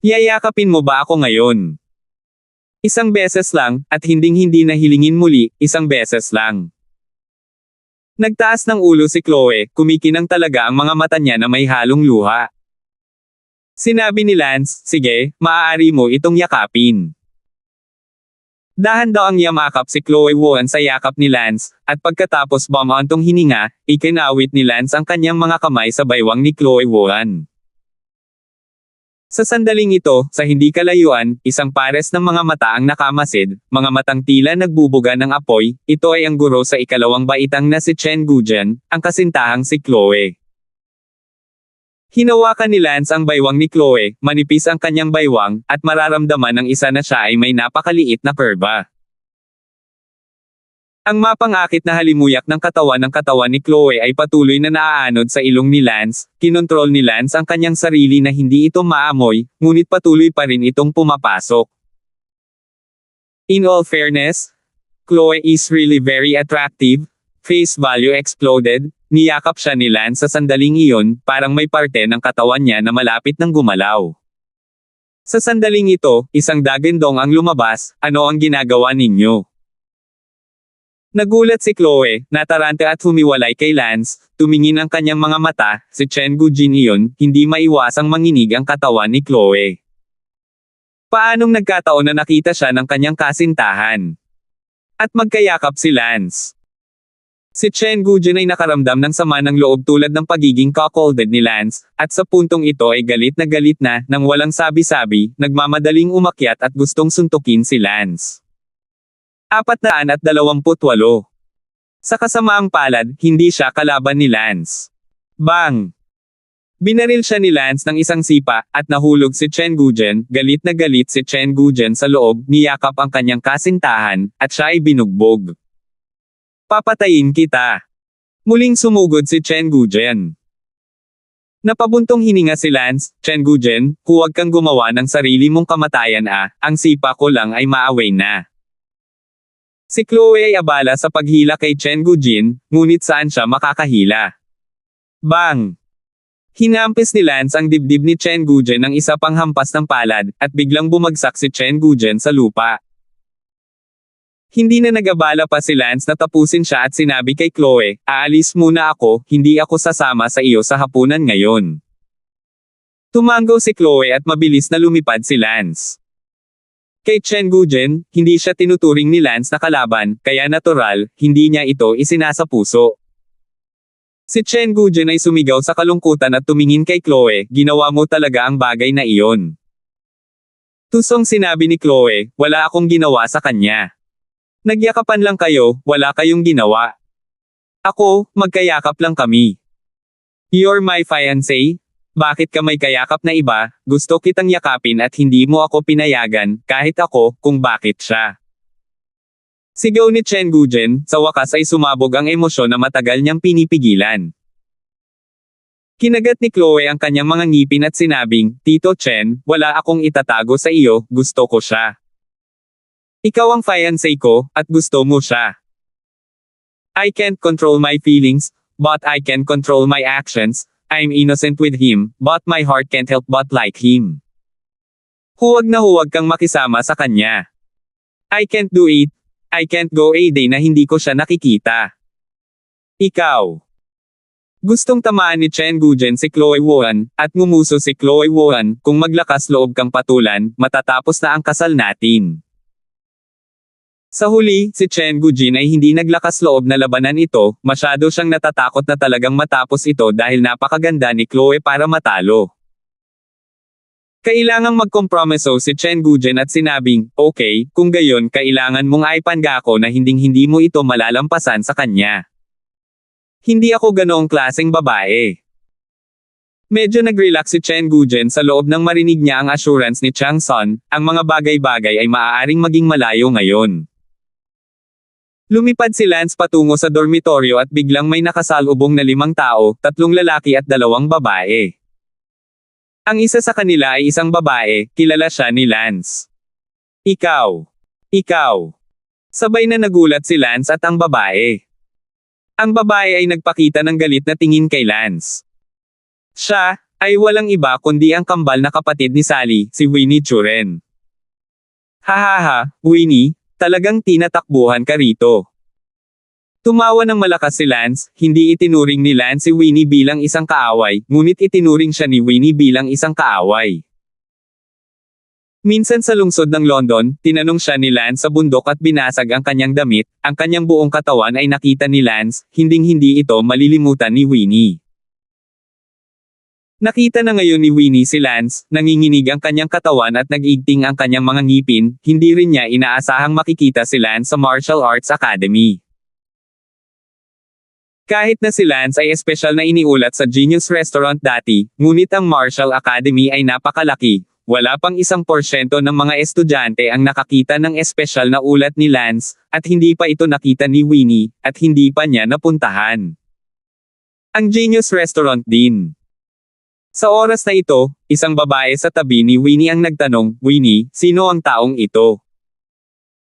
Yayakapin mo ba ako ngayon? Isang beses lang, at hinding-hindi na hilingin muli, isang beses lang. Nagtaas ng ulo si Chloe, kumikinang talaga ang mga mata niya na may halong luha. Sinabi ni Lance, sige, maaari mo itong yakapin. Dahan-dahang yamakap si Chloe Woan sa yakap ni Lance, at pagkatapos bumantong hininga, ikinawit ni Lance ang kanyang mga kamay sa baywang ni Chloe Woan. Sa sandaling ito, sa hindi kalayuan, isang pares ng mga mata ang nakamasid, mga matang tila nagbubuga ng apoy, ito ay ang guro sa ikalawang baitang na si Chen Gujian, ang kasintahang si Chloe. Hinawakan ni Lance ang baywang ni Chloe, manipis ang kanyang baywang, at mararamdaman ng isa na siya ay may napakaliit na kurba. Ang mapangakit na halimuyak ng katawan ni Chloe ay patuloy na naaanod sa ilong ni Lance, kinontrol ni Lance ang kanyang sarili na hindi ito maamoy, ngunit patuloy pa rin itong pumapasok. In all fairness, Chloe is really very attractive, face value exploded. Niyakap siya ni Lance sa sandaling iyon, parang may parte ng katawan niya na malapit ng gumalaw. Sa sandaling ito, isang dagandong ang lumabas, ano ang ginagawa ninyo? Nagulat si Chloe, natarante at humiwalay kay Lance, tumingin ang kanyang mga mata, si Chen Gujin iyon, hindi maiwasang manginig ang katawan ni Chloe. Paanong nagkataon na nakita siya ng kanyang kasintahan? At magkayakap si Lance. Si Chen Gujin ay nakaramdam ng sama ng loob tulad ng pagiging cuckolded ni Lance, at sa puntong ito ay galit na, nang walang sabi-sabi, nagmamadaling umakyat at gustong suntukin si Lance. 428. Sa kasamaang palad, hindi siya kalaban ni Lance. Bang! Binaril siya ni Lance ng isang sipa, at nahulog si Chen Gujen. Galit na galit si Chen Gujen sa loob, niyakap ang kanyang kasintahan, at siya ay binugbog. Papatayin kita. Muling sumugod si Chen Gujen. Napabuntong hininga si Lance. Chen Gujen, huwag kang gumawa ng sarili mong kamatayan ang sipa ko lang ay maaway na. Si Chloe ay abala sa paghila kay Chen Gujen, ngunit saan siya makakahila? Bang! Hinampis ni Lance ang dibdib ni Chen Gujen ng isa pang hampas ng palad, at biglang bumagsak si Chen Gujen sa lupa. Hindi na nagabala pa si Lance na tapusin siya at sinabi kay Chloe, aalis muna ako, hindi ako sasama sa iyo sa hapunan ngayon. Tumango si Chloe at mabilis na lumipad si Lance. Kay Chen Gujen, hindi siya tinuturing ni Lance na kalaban, kaya natural, hindi niya ito isinasapuso. Si Chen Gujen ay sumigaw sa kalungkutan at tumingin kay Chloe, ginawa mo talaga ang bagay na iyon. Tusong sinabi ni Chloe, wala akong ginawa sa kanya. Nagyakapan lang kayo, wala kayong ginawa. Ako, magkayakap lang kami. You're my fiancé? Bakit ka may kayakap na iba? Gusto kitang yakapin at hindi mo ako pinayagan, kahit ako, kung bakit siya. Sigaw ni Chen Gujen, sa wakas ay sumabog ang emosyon na matagal niyang pinipigilan. Kinagat ni Chloe ang kanyang mga ngipin at sinabing, Tito Chen, wala akong itatago sa iyo, gusto ko siya. Ikaw ang fiancé ko, at gusto mo siya. I can't control my feelings, but I can control my actions. I'm innocent with him, but my heart can't help but like him. Huwag na huwag kang makisama sa kanya. I can't do it. I can't go a day na hindi ko siya nakikita. Ikaw. Gustong tamaan ni Chen Gujen si Chloe Woan, at ngumuso si Chloe Woan, kung maglakas loob kang patulan, matatapos na ang kasal natin. Sa huli, si Chen Gujen ay hindi naglakas loob na labanan ito, masyado siyang natatakot na talagang matapos ito dahil napakaganda ni Chloe para matalo. Kailangang magkompromiso si Chen Gujen at sinabing, okay, kung gayon kailangan mong aipanga ako na hinding-hindi mo ito malalampasan sa kanya. Hindi ako ganoong klaseng babae. Medyo nag-relax si Chen Gujen sa loob nang marinig niya ang assurance ni Chang Sun, ang mga bagay-bagay ay maaaring maging malayo ngayon. Lumipad si Lance patungo sa dormitoryo at biglang may nakasalubong na 5 tao, 3 lalaki at 2 babae. Ang isa sa kanila ay isang babae, kilala siya ni Lance. Ikaw. Ikaw. Sabay na nagulat si Lance at ang babae. Ang babae ay nagpakita ng galit na tingin kay Lance. Siya, ay walang iba kundi ang kambal na kapatid ni Sally, si Winnie Churen. Hahaha, Winnie, talagang tinatakbuhan ka rito. Tumawa ng malakas si Lance, hindi itinuring ni Lance si Winnie bilang isang kaaway, ngunit itinuring siya ni Winnie bilang isang kaaway. Minsan sa lungsod ng London, tinanong siya ni Lance sa bundok at binasag ang kanyang damit, ang kanyang buong katawan ay nakita ni Lance, hinding-hindi ito malilimutan ni Winnie. Nakita na ngayon ni Winnie si Lance, nanginginig ang kanyang katawan at nag-igting ang kanyang mga ngipin, hindi rin niya inaasahang makikita si Lance sa Martial Arts Academy. Kahit na si Lance ay espesyal na iniulat sa Genius Restaurant dati, ngunit ang Martial Academy ay napakalaki, wala pang 1% ng mga estudyante ang nakakita ng espesyal na ulat ni Lance, at hindi pa ito nakita ni Winnie, at hindi pa niya napuntahan ang Genius Restaurant din. Sa oras na ito, isang babae sa tabi ni Winnie ang nagtanong, Winnie, sino ang taong ito?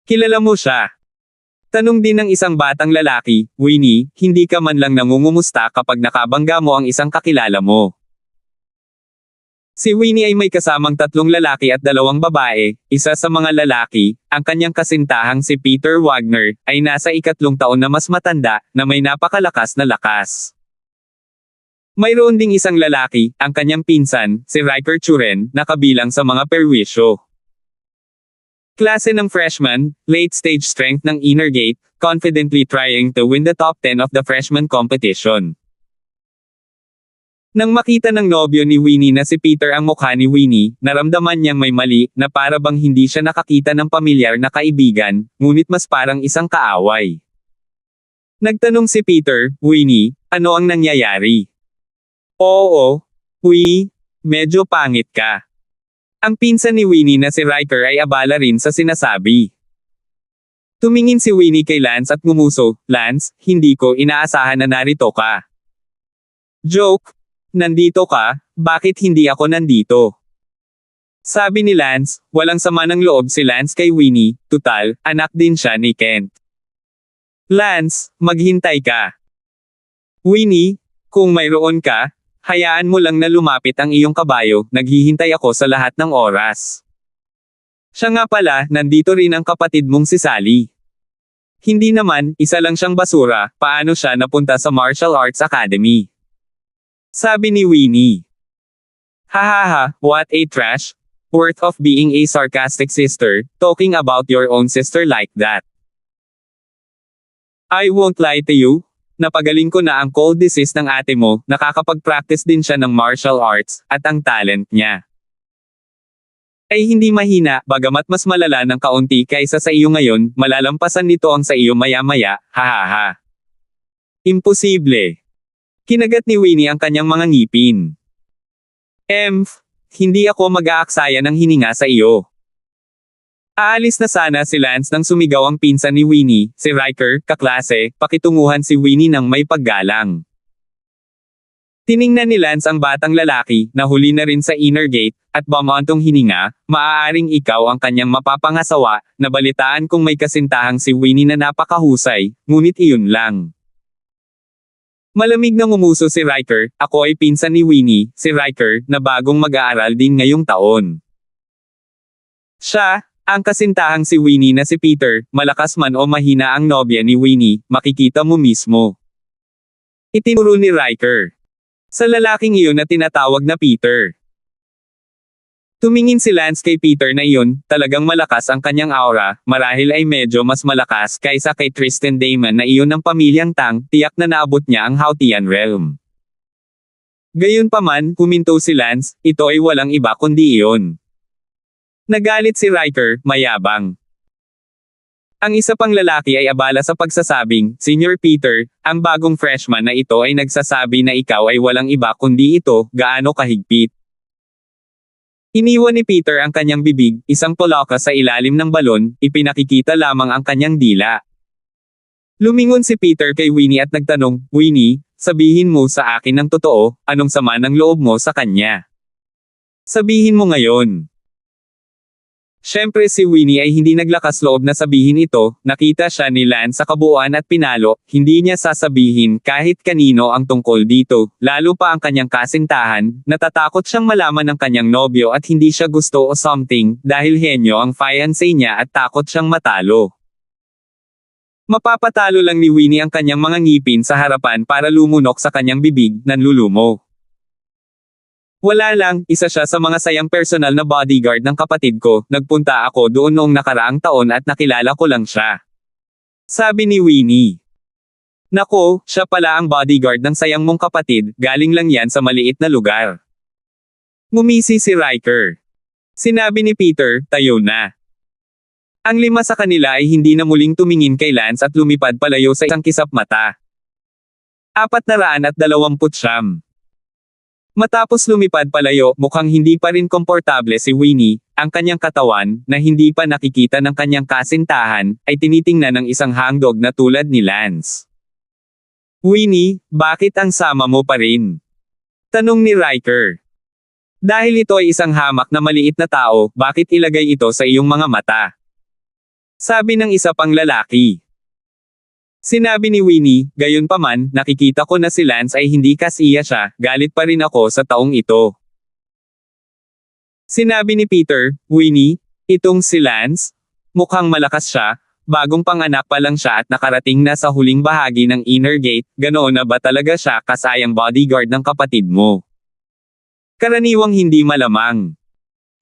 Kilala mo siya? Tanong din ng isang batang lalaki, Winnie, hindi ka man lang nangungumusta kapag nakabangga mo ang isang kakilala mo. Si Winnie ay may kasamang 3 lalaki at 2 babae, isa sa mga lalaki, ang kanyang kasintahang si Peter Wagner, ay nasa 3 taon na mas matanda, na may napakalakas na lakas. Mayroon ding isang lalaki, ang kanyang pinsan, si Riker Churen, na kabilang sa mga perwisyo. Klase ng freshman, late-stage strength ng inner gate, confidently trying to win the top 10 of the freshman competition. Nang makita ng nobyo ni Winnie na si Peter ang mukha ni Winnie, naramdaman niyang may mali, na para bang hindi siya nakakita ng pamilyar na kaibigan, ngunit mas parang isang kaaway. Nagtanong si Peter, Winnie, ano ang nangyayari? Oo, Winnie, medyo pangit ka. Ang pinsan ni Winnie na si Riker ay abala rin sa sinasabi. Tumingin si Winnie kay Lance at ngumuso, Lance, hindi ko inaasahan na narito ka. Joke, nandito ka, bakit hindi ako nandito? Sabi ni Lance, walang sama ng loob si Lance kay Winnie, tutal, anak din siya ni Kent. Lance, maghintay ka. Winnie, kung mayroon ka, hayaan mo lang na lumapit ang iyong kabayo, naghihintay ako sa lahat ng oras. Siya nga pala, nandito rin ang kapatid mong si Sally. Hindi naman, isa lang siyang basura, paano siya napunta sa Martial Arts Academy? Sabi ni Winnie. Hahaha, what a trash, worth of being a sarcastic sister, talking about your own sister like that. I won't lie to you, napagaling ko na ang cold disease ng ate mo, nakakapag-practice din siya ng martial arts, at ang talent niya ay hindi mahina, bagamat mas malala ng kaunti kaysa sa iyo ngayon, malalampasan nito ang sa iyo maya-maya, hahaha. Imposible. Kinagat ni Winnie ang kanyang mga ngipin. Hindi ako mag-aaksaya ng hininga sa iyo. Aalis na sana si Lance nang sumigaw ang pinsan ni Winnie, si Riker, kaklase, pakitunguhan si Winnie ng may paggalang. Tiningnan ni Lance ang batang lalaki, nahuli na rin sa inner gate, at bumantong hininga, maaaring ikaw ang kanyang mapapangasawa, nabalitaan kung may kasintahang si Winnie na napakahusay, ngunit iyon lang. Malamig na ngumuso si Riker, ako ay pinsan ni Winnie, si Riker, na bagong mag-aaral din ngayong taon. Siya, ang kasintahang si Winnie na si Peter, malakas man o mahina ang nobya ni Winnie, makikita mo mismo. Itinuro ni Riker. Sa lalaking iyon na tinatawag na Peter. Tumingin si Lance kay Peter na iyon, talagang malakas ang kanyang aura, marahil ay medyo mas malakas kaysa kay Tristan Damon na iyon ng pamilyang Tang, tiyak na naabot niya ang Hautian Realm. Gayunpaman, huminto si Lance, ito ay walang iba kundi iyon. Nagalit si Riker, mayabang. Ang isa pang lalaki ay abala sa pagsasabing, Senior Peter, ang bagong freshman na ito ay nagsasabi na ikaw ay walang iba kundi ito, gaano kahigpit. Iniwan ni Peter ang kanyang bibig, isang poloka sa ilalim ng balon, ipinakikita lamang ang kanyang dila. Lumingon si Peter kay Winnie at nagtanong, Winnie, sabihin mo sa akin ng totoo, anong sama ng loob mo sa kanya? Sabihin mo ngayon. Siyempre si Winnie ay hindi naglakas loob na sabihin ito, nakita siya ni Lance sa kabuuan at pinalo, hindi niya sasabihin kahit kanino ang tungkol dito, lalo pa ang kanyang kasintahan, natatakot siyang malaman ng kanyang nobyo at hindi siya gusto o something, dahil henyo ang fiancé niya at takot siyang matalo. Mapapatalo lang ni Winnie ang kanyang mga ngipin sa harapan para lumunok sa kanyang bibig, nanlulumo. Wala lang, isa siya sa mga sayang personal na bodyguard ng kapatid ko, nagpunta ako doon noong nakaraang taon at nakilala ko lang siya. Sabi ni Winnie. Nako, siya pala ang bodyguard ng sayang mong kapatid, galing lang yan sa maliit na lugar. Ngumisi si Riker. Sinabi ni Peter, tayo na. Ang lima sa kanila ay hindi na muling tumingin kay Lance at lumipad palayo sa isang kisap mata. 429. Matapos lumipad palayo, mukhang hindi pa rin komportable si Winnie, ang kanyang katawan, na hindi pa nakikita ng kanyang kasintahan, ay tinitingnan ng isang hangdog na tulad ni Lance. Winnie, bakit ang sama mo pa rin? Tanong ni Riker. Dahil ito ay isang hamak na maliit na tao, bakit ilagay ito sa iyong mga mata? Sabi ng isa pang lalaki. Sinabi ni Winnie, gayunpaman, nakikita ko na si Lance ay hindi kasiya siya, galit pa rin ako sa taong ito. Sinabi ni Peter, Winnie, itong si Lance, mukhang malakas siya, bagong panganak pa lang siya at nakarating na sa huling bahagi ng inner gate, ganoon na ba talaga siya kasayang bodyguard ng kapatid mo? Karaniwang hindi malamang.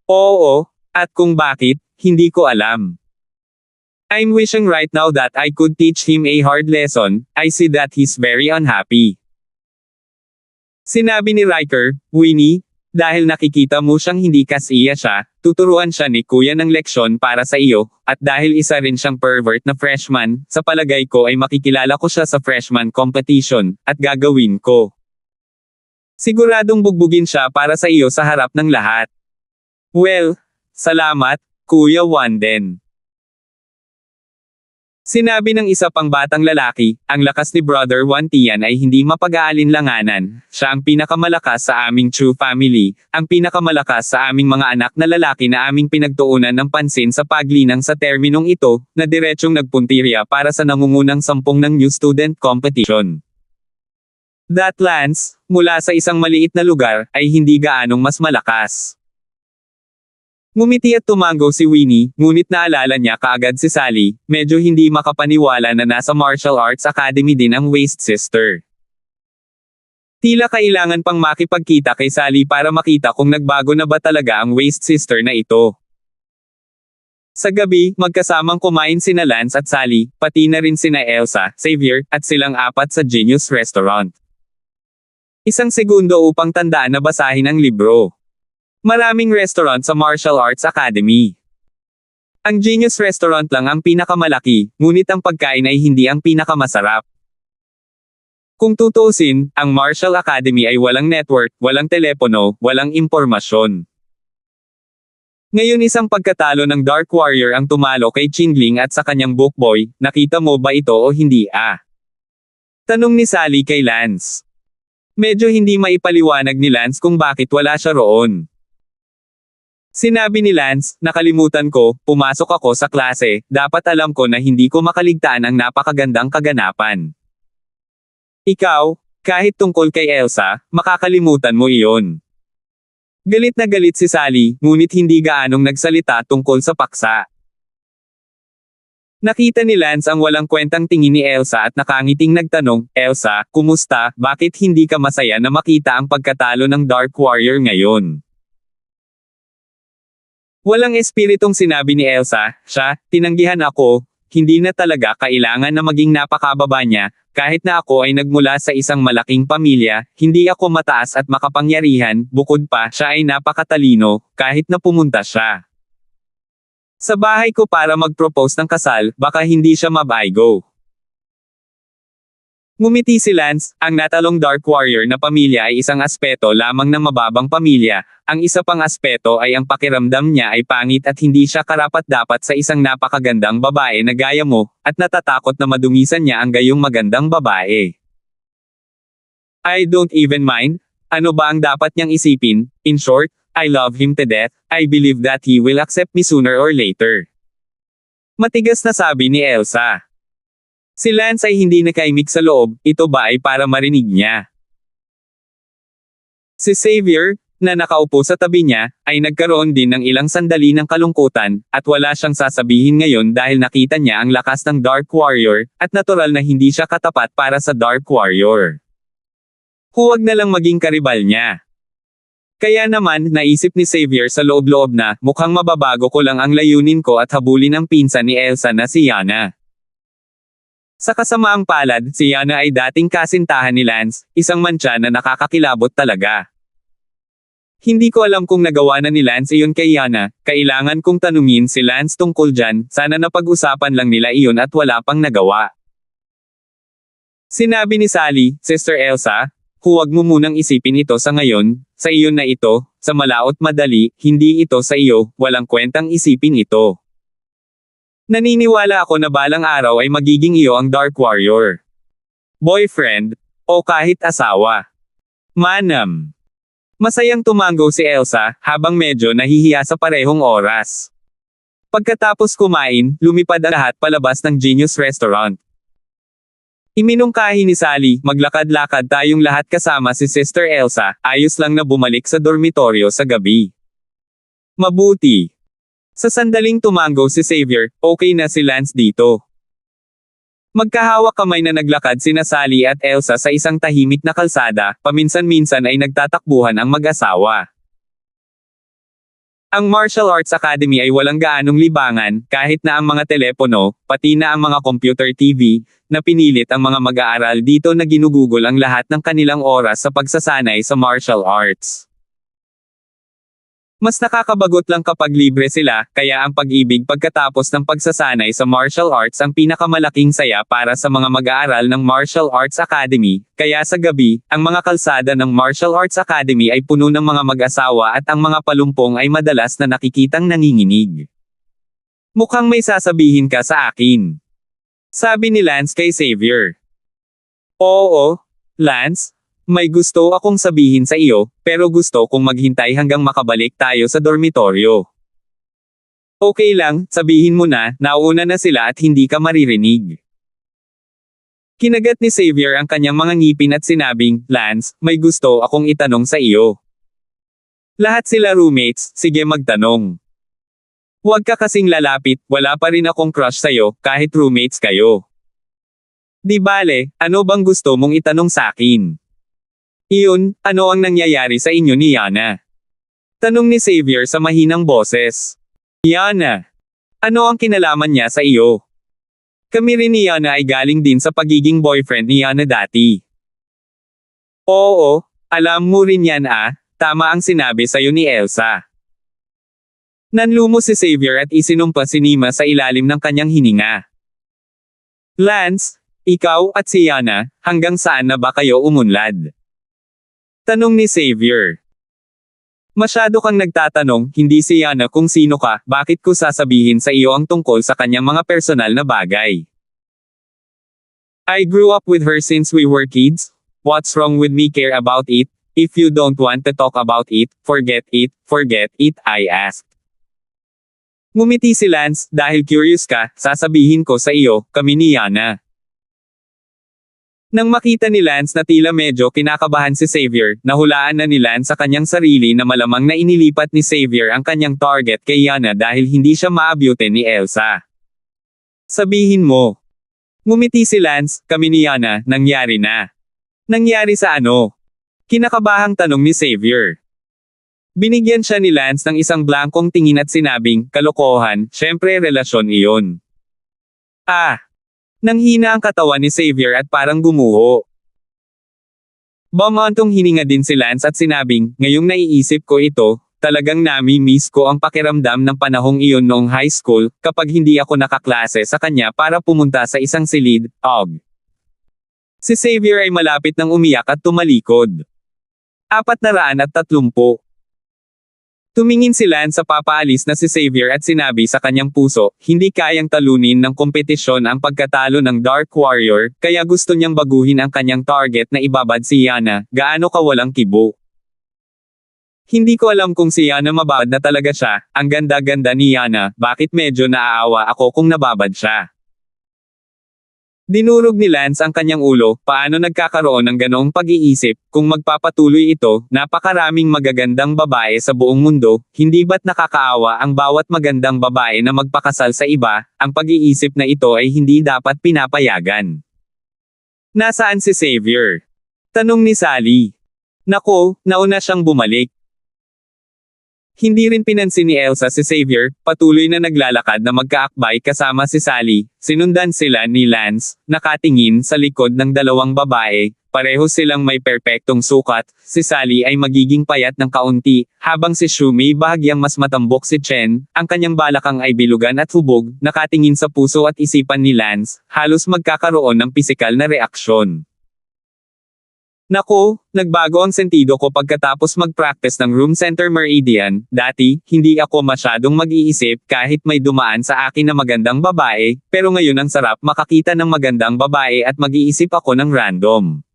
Oo, at kung bakit, hindi ko alam. I'm wishing right now that I could teach him a hard lesson, I see that he's very unhappy. Sinabi ni Riker, Winnie, dahil nakikita mo siyang hindi kasiya siya, tuturuan siya ni Kuya ng leksyon para sa iyo, at dahil isa rin siyang pervert na freshman, sa palagay ko ay makikilala ko siya sa freshman competition, at gagawin ko. Siguradong bugbugin siya para sa iyo sa harap ng lahat. Well, salamat, Kuya Wanden. Sinabi ng isa pang batang lalaki, ang lakas ni Brother Wantian ay hindi mapag-aalinlanganan, siya ang pinakamalakas sa aming True Family, ang pinakamalakas sa aming mga anak na lalaki na aming pinagtuunan ng pansin sa paglinang sa terminong ito, na diretsyong nagpuntirya para sa nangungunang 10 ng New Student Competition. That Lance, mula sa isang maliit na lugar, ay hindi gaanong mas malakas. Ngumiti at tumango si Winnie, ngunit naalala niya kaagad si Sally, medyo hindi makapaniwala na nasa Martial Arts Academy din ang Waist Sister. Tila kailangan pang makipagkita kay Sally para makita kung nagbago na ba talaga ang Waist Sister na ito. Sa gabi, magkasamang kumain sina Lance at Sally, pati na rin sina Elsa, Xavier, at silang apat sa Genius Restaurant. Isang segundo upang tandaan na basahin ang libro. Maraming restaurant sa Martial Arts Academy. Ang Genius Restaurant lang ang pinakamalaki, ngunit ang pagkain ay hindi ang pinakamasarap. Kung tutuusin, ang Martial Academy ay walang network, walang telepono, walang impormasyon. Ngayon isang pagkatalo ng Dark Warrior ang tumalo kay Qingling at sa kanyang bookboy, nakita mo ba ito o hindi Tanong ni Sally kay Lance. Medyo hindi maipaliwanag ni Lance kung bakit wala siya roon. Sinabi ni Lance, nakalimutan ko, pumasok ako sa klase, dapat alam ko na hindi ko makaligtaan ang napakagandang kaganapan. Ikaw, kahit tungkol kay Elsa, makakalimutan mo iyon. Galit na galit si Sally, ngunit hindi gaanong nagsalita tungkol sa paksa. Nakita ni Lance ang walang kwentang tingin ni Elsa at nakangiting nagtanong, Elsa, kumusta, bakit hindi ka masaya na makita ang pagkatalo ng Dark Warrior ngayon? Walang espiritong sinabi ni Elsa, siya, tinanggihan ako, hindi na talaga kailangan na maging napakababa niya, kahit na ako ay nagmula sa isang malaking pamilya, hindi ako mataas at makapangyarihan, bukod pa, siya ay napakatalino, kahit na pumunta siya sa bahay ko para mag-propose ng kasal, baka hindi siya mabaygo. Ngumiti si Lance, ang natalong Dark Warrior na pamilya ay isang aspeto lamang ng mababang pamilya, ang isa pang aspeto ay ang pakiramdam niya ay pangit at hindi siya karapat-dapat sa isang napakagandang babae na gaya mo, at natatakot na madumisan niya ang gayong magandang babae. I don't even mind, ano ba ang dapat niyang isipin, in short, I love him to death, I believe that he will accept me sooner or later. Matigas na sabi ni Elsa. Si Lance ay hindi nakaimik sa loob, ito ba ay para marinig niya. Si Xavier, na nakaupo sa tabi niya, ay nagkaroon din ng ilang sandali ng kalungkutan, at wala siyang sasabihin ngayon dahil nakita niya ang lakas ng Dark Warrior, at natural na hindi siya katapat para sa Dark Warrior. Huwag na lang maging karibal niya. Kaya naman, naisip ni Xavier sa loob-loob na, mukhang mababago ko lang ang layunin ko at habulin ang pinsan ni Elsa na si Yana. Sa kasamaang palad, si Yana ay dating kasintahan ni Lance, isang mantsa na nakakakilabot talaga. Hindi ko alam kung nagawa na ni Lance iyon kay Yana, kailangan kong tanungin si Lance tungkol dyan, sana napag-usapan lang nila iyon at wala pang nagawa. Sinabi ni Sally, Sister Elsa, huwag mo munang isipin ito sa ngayon, sa iyo na ito, sa malaot madali, hindi ito sa iyo, walang kwentang isipin ito. Naniniwala ako na balang araw ay magiging iyo ang Dark Warrior. Boyfriend, o kahit asawa. Manam. Masayang tumango si Elsa, habang medyo nahihiya sa parehong oras. Pagkatapos kumain, lumipad ang lahat palabas ng Genius Restaurant. Iminungkahi ni Sally, maglakad-lakad tayong lahat kasama si Sister Elsa, ayos lang na bumalik sa dormitoryo sa gabi. Mabuti. Sa sandaling tumango si Xavier, okay na si Lance dito. Magkahawak kamay na naglakad sina Sally at Elsa sa isang tahimik na kalsada, paminsan-minsan ay nagtatakbuhan ang mag-asawa. Ang Martial Arts Academy ay walang gaanong libangan, kahit na ang mga telepono, pati na ang mga computer TV, na pinilit ang mga mag-aaral dito na ginugugol ang lahat ng kanilang oras sa pagsasanay sa martial arts. Mas nakakabagot lang kapag libre sila, kaya ang pag-ibig pagkatapos ng pagsasanay sa martial arts ang pinakamalaking saya para sa mga mag-aaral ng Martial Arts Academy, kaya sa gabi, ang mga kalsada ng Martial Arts Academy ay puno ng mga mag-asawa at ang mga palumpong ay madalas na nakikitang nanginginig. Mukhang may sasabihin ka sa akin. Sabi ni Lance kay Xavier. Oo, Lance. May gusto akong sabihin sa iyo, pero gusto kong maghintay hanggang makabalik tayo sa dormitoryo. Okay lang, sabihin mo na, nauna na sila at hindi ka maririnig. Kinagat ni Xavier ang kanyang mga ngipin at sinabing, Lance, may gusto akong itanong sa iyo. Lahat sila roommates, sige magtanong. Huwag ka kasing lalapit, wala pa rin akong crush sa'yo, kahit roommates kayo. Di bale, ano bang gusto mong itanong sa akin? Iyon, ano ang nangyayari sa inyo ni Yana? Tanong ni Xavier sa mahinang boses. Yana, ano ang kinalaman niya sa iyo? Kami rin ni Yana ay galing din sa pagiging boyfriend ni Yana dati. Oo, alam mo rin yan tama ang sinabi sa'yo ni Elsa. Nanlumo si Xavier at isinumpa si Nima sa ilalim ng kanyang hininga. Lance, ikaw at si Yana, hanggang saan na ba kayo umunlad? Tanong ni Xavier. Masyado kang nagtatanong, hindi si Yana kung sino ka, bakit ko sasabihin sa iyo ang tungkol sa kanyang mga personal na bagay? I grew up with her since we were kids. What's wrong with me care about it? If you don't want to talk about it, forget it, I asked. Ngumiti si Lance, dahil curious ka, sasabihin ko sa iyo, kami ni Yana. Nang makita ni Lance na tila medyo kinakabahan si Xavier, nahulaan na ni Lance sa kanyang sarili na malamang na inilipat ni Xavier ang kanyang target kay Yana dahil hindi siya maabutin ni Elsa. Sabihin mo. Ngumiti si Lance, kami ni Yana, nangyari na. Nangyari sa ano? Kinakabahang tanong ni Xavier. Binigyan siya ni Lance ng isang blankong tingin at sinabing, kalokohan, syempre relasyon iyon. Nanghina ang katawan ni Xavier at parang gumuho. Bumantong hininga din si Lance at sinabing, ngayong naiisip ko ito, talagang nami-miss ko ang pakiramdam ng panahong iyon noong high school, kapag hindi ako nakaklase sa kanya para pumunta sa isang silid, Si Xavier ay malapit nang umiyak at tumalikod. 430. Tumingin si Lance sa papaalis na si Xavier at sinabi sa kanyang puso, hindi kayang talunin ng kompetisyon ang pagkatalo ng Dark Warrior, kaya gusto niyang baguhin ang kanyang target na ibabad si Yana, gaano kawalang kibo. Hindi ko alam kung si Yana mababad na talaga siya, ang ganda-ganda ni Yana, bakit medyo naaawa ako kung nababad siya. Dinurog ni Lance ang kanyang ulo, paano nagkakaroon ng ganoong pag-iisip, kung magpapatuloy ito, napakaraming magagandang babae sa buong mundo, hindi ba't nakakaawa ang bawat magandang babae na magpakasal sa iba, ang pag-iisip na ito ay hindi dapat pinapayagan. Nasaan si Xavier? Tanong ni Sally. Nako, nauna siyang bumalik. Hindi rin pinansin ni Elsa si Xavier, patuloy na naglalakad na magkaakbay kasama si Sally, sinundan sila ni Lance, nakatingin sa likod ng dalawang babae, pareho silang may perpektong sukat, si Sally ay magiging payat ng kaunti, habang si Shumi bahagyang mas matambok si Chen, ang kanyang balakang ay bilugan at hubog, nakatingin sa puso at isipan ni Lance, halos magkakaroon ng pisikal na reaksyon. Naku, nagbago ang sentido ko pagkatapos mag-practice ng Room Center Meridian, dati, hindi ako masyadong mag-iisip kahit may dumaan sa akin na magandang babae, pero ngayon ang sarap makakita ng magandang babae at mag-iisip ako ng random.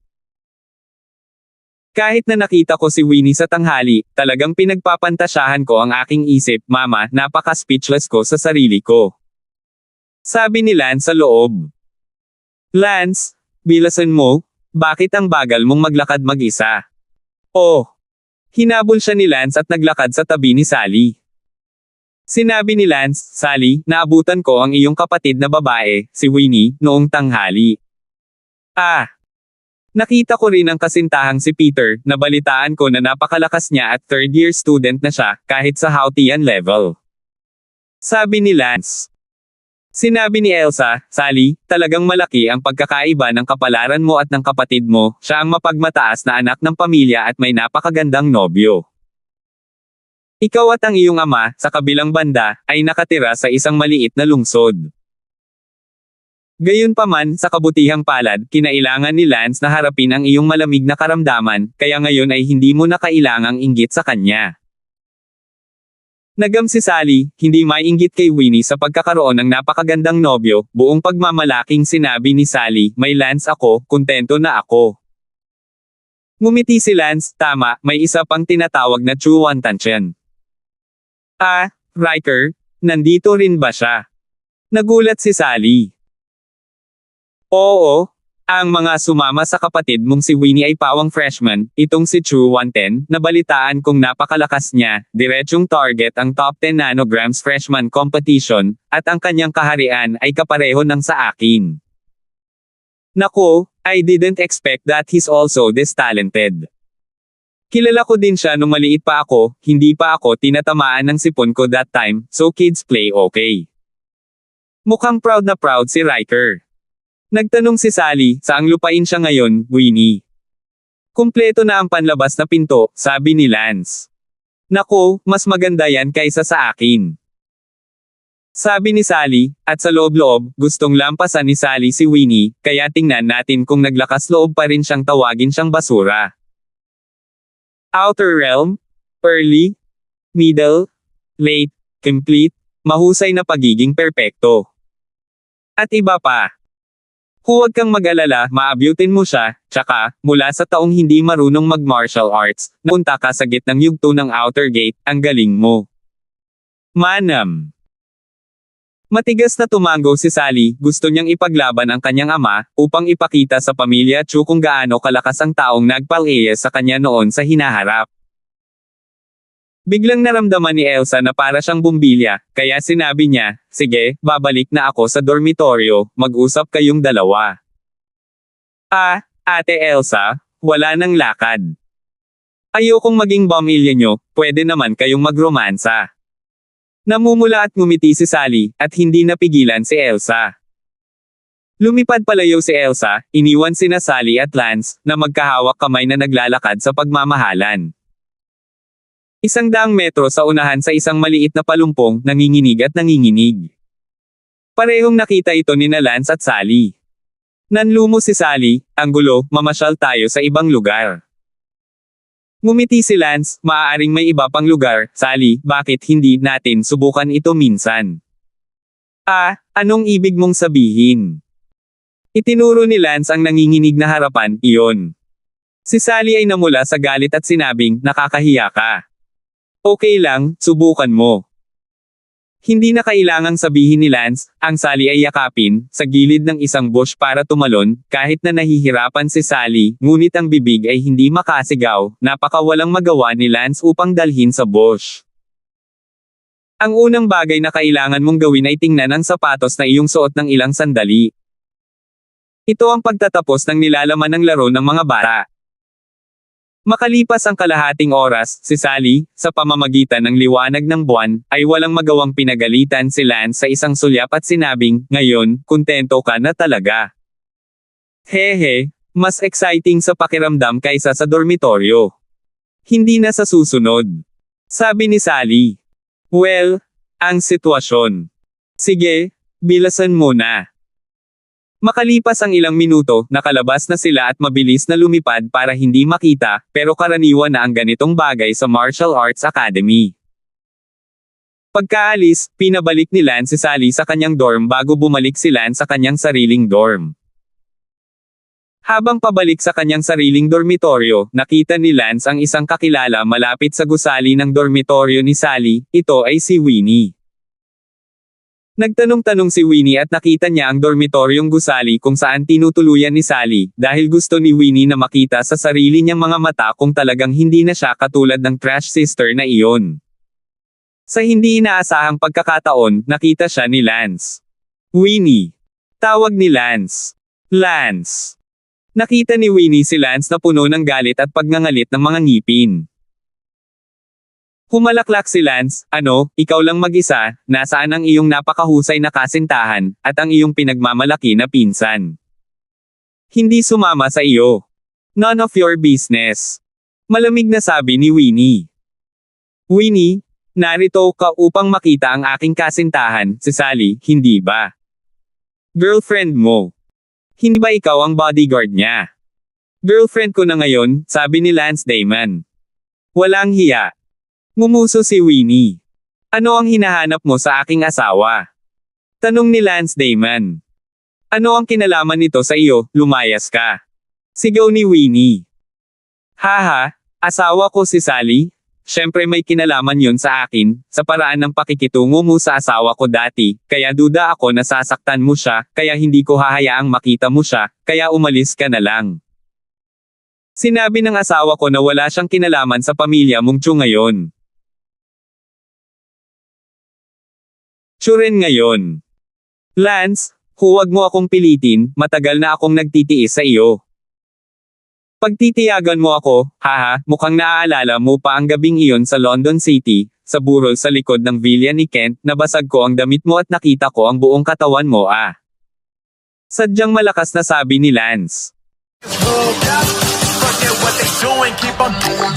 Kahit na nakita ko si Winnie sa tanghali, talagang pinagpapantasyahan ko ang aking isip, mama, napaka-speechless ko sa sarili ko. Sabi ni Lance sa loob. Lance, bilasan mo. Bakit ang bagal mong maglakad mag-isa? Oh! Hinabol siya ni Lance at naglakad sa tabi ni Sally. Sinabi ni Lance, Sally, naabutan ko ang iyong kapatid na babae, si Winnie, noong tanghali. Nakita ko rin ang kasintahang si Peter, nabalitaan ko na napakalakas niya at third-year student na siya, kahit sa Hautian level. Sabi ni Lance. Sinabi ni Elsa, Sally, talagang malaki ang pagkakaiba ng kapalaran mo at ng kapatid mo, siya ang mapagmataas na anak ng pamilya at may napakagandang nobyo. Ikaw at ang iyong ama, sa kabilang banda, ay nakatira sa isang maliit na lungsod. Gayunpaman, sa kabutihang palad, kinailangan ni Lance na harapin ang iyong malamig na karamdaman, kaya ngayon ay hindi mo na kailangang inggit sa kanya. Nagam si Sally, hindi maiinggit kay Winnie sa pagkakaroon ng napakagandang nobyo, buong pagmamalaking sinabi ni Sally, may Lance ako, kontento na ako. Ngumiti si Lance, tama, may isa pang tinatawag na Chuan Tanchen. Ah, Riker, nandito rin ba siya? Nagulat si Sally. Oo, ang mga sumama sa kapatid mong si Winnie ay pawang freshman, itong si Chu 110, nabalitaan kong napakalakas niya, diretsong target ang top 10 nanograms freshman competition, at ang kanyang kaharian ay kapareho ng sa akin. Nako, I didn't expect that he's also this talented. Kilala ko din siya nung maliit pa ako, hindi pa ako tinatamaan ng sipon ko that time, so kids play okay. Mukhang proud na proud si Riker. Nagtanong si Sally, saang lupain siya ngayon, Winnie? Kumpleto na ang panlabas na pinto, sabi ni Lance. Nako, mas maganda yan kaysa sa akin. Sabi ni Sally, at sa loob-loob, gustong lampasan ni Sally si Winnie, kaya tingnan natin kung naglakas loob pa rin siyang tawagin siyang basura. Outer Realm? Early? Middle? Late? Complete? Mahusay na pagiging perpekto. At iba pa. Huwag kang mag-alala, maabyutin mo siya, tsaka, mula sa taong hindi marunong mag-martial arts, napunta ka sa gitnang yugto ng outer gate, ang galing mo. Manam. Matigas na tumango si Sally, gusto niyang ipaglaban ang kanyang ama, upang ipakita sa pamilya Chu kung gaano kalakas ang taong nagpalaya sa kanya noon sa hinaharap. Biglang naramdaman ni Elsa na para siyang bumbilya, kaya sinabi niya, sige, babalik na ako sa dormitoryo, mag-usap kayong dalawa. Ah, Ate Elsa, wala nang lakad. Ayokong maging pamilya nyo, pwede naman kayong magromansa. Namumula at ngumiti si Sally, at hindi napigilan si Elsa. Lumipad palayo si Elsa, iniwan sina Sally at Lance, na magkahawak kamay na naglalakad sa pagmamahalan. 100 metro sa unahan sa isang maliit na palumpong, nanginginig at nanginginig. Parehong nakita ito nina Lance at Sally. Nanlumo si Sally, ang gulo, mamasyal tayo sa ibang lugar. Ngumiti si Lance, maaaring may iba pang lugar, Sally, bakit hindi natin subukan ito minsan? Ah, anong ibig mong sabihin? Itinuro ni Lance ang nanginginig na harapan, iyon. Si Sally ay namula sa galit at sinabing, nakakahiya ka. Okay lang, subukan mo. Hindi na kailangang sabihin ni Lance, ang Sally ay yakapin, sa gilid ng isang bush para tumalon, kahit na nahihirapan si Sally, ngunit ang bibig ay hindi makasigaw, napakawalang magawa ni Lance upang dalhin sa bush. Ang unang bagay na kailangan mong gawin ay tingnan ang sapatos na iyong suot ng ilang sandali. Ito ang pagtatapos ng nilalaman ng laro ng mga bata. Makalipas ang kalahating oras, si Sally, sa pamamagitan ng liwanag ng buwan, ay walang magawang pinagalitan si Lance sa isang sulyap at sinabing, ngayon, kontento ka na talaga. Hehe, mas exciting sa pakiramdam kaysa sa dormitoryo. Hindi na sa susunod. Sabi ni Sally. Well, ang sitwasyon. Sige, bilasan mo na. Makalipas ang ilang minuto, nakalabas na sila at mabilis na lumipad para hindi makita, pero karaniwan na ang ganitong bagay sa Martial Arts Academy. Pagkaalis, pinabalik ni Lance si Sally sa kanyang dorm bago bumalik si Lance sa kanyang sariling dorm. Habang pabalik sa kanyang sariling dormitoryo, nakita ni Lance ang isang kakilala malapit sa gusali ng dormitoryo ni Sally, ito ay si Winnie. Nagtanong-tanong si Winnie at nakita niya ang dormitoryong gusali kung saan tinutuluyan ni Sally, dahil gusto ni Winnie na makita sa sarili niyang mga mata kung talagang hindi na siya katulad ng trash sister na iyon. Sa hindi inaasahang pagkakataon, nakita siya ni Lance. Winnie. Tawag ni Lance. Lance. Nakita ni Winnie si Lance na puno ng galit at pagngangalit ng mga ngipin. Humalaklak si Lance, ano, ikaw lang mag-isa, nasaan ang iyong napakahusay na kasintahan, at ang iyong pinagmamalaki na pinsan? Hindi sumama sa iyo. None of your business. Malamig na sabi ni Winnie. Winnie, Narito ka upang makita ang aking kasintahan, si Sally, hindi ba? Girlfriend mo. Hindi ba ikaw ang bodyguard niya? Girlfriend ko na ngayon, sabi ni Lance Damon. Walang hiya. Ngumuso si Winnie. Ano ang hinahanap mo sa aking asawa? Tanong ni Lance Damon. Ano ang kinalaman nito sa iyo, lumayas ka? Sigaw ni Winnie. Haha, asawa ko si Sally? Siyempre may kinalaman yon sa akin, sa paraan ng pakikitungo mo sa asawa ko dati, kaya duda ako na sasaktan mo siya, kaya hindi ko hahayaang makita mo siya, kaya umalis ka na lang. Sinabi ng asawa ko na wala siyang kinalaman sa pamilya mong Chu ngayon. Chu rin ngayon. Lance, huwag mo akong pilitin, matagal na akong nagtitiis sa iyo. Pagtitiyagan mo ako, haha, mukhang naaalala mo pa ang gabing iyon sa London City, sa burol sa likod ng villa ni Kent, nabasag ko ang damit mo at nakita ko ang buong katawan mo ah. Sadyang malakas na sabi ni Lance. Forget what they doing, keep on doing.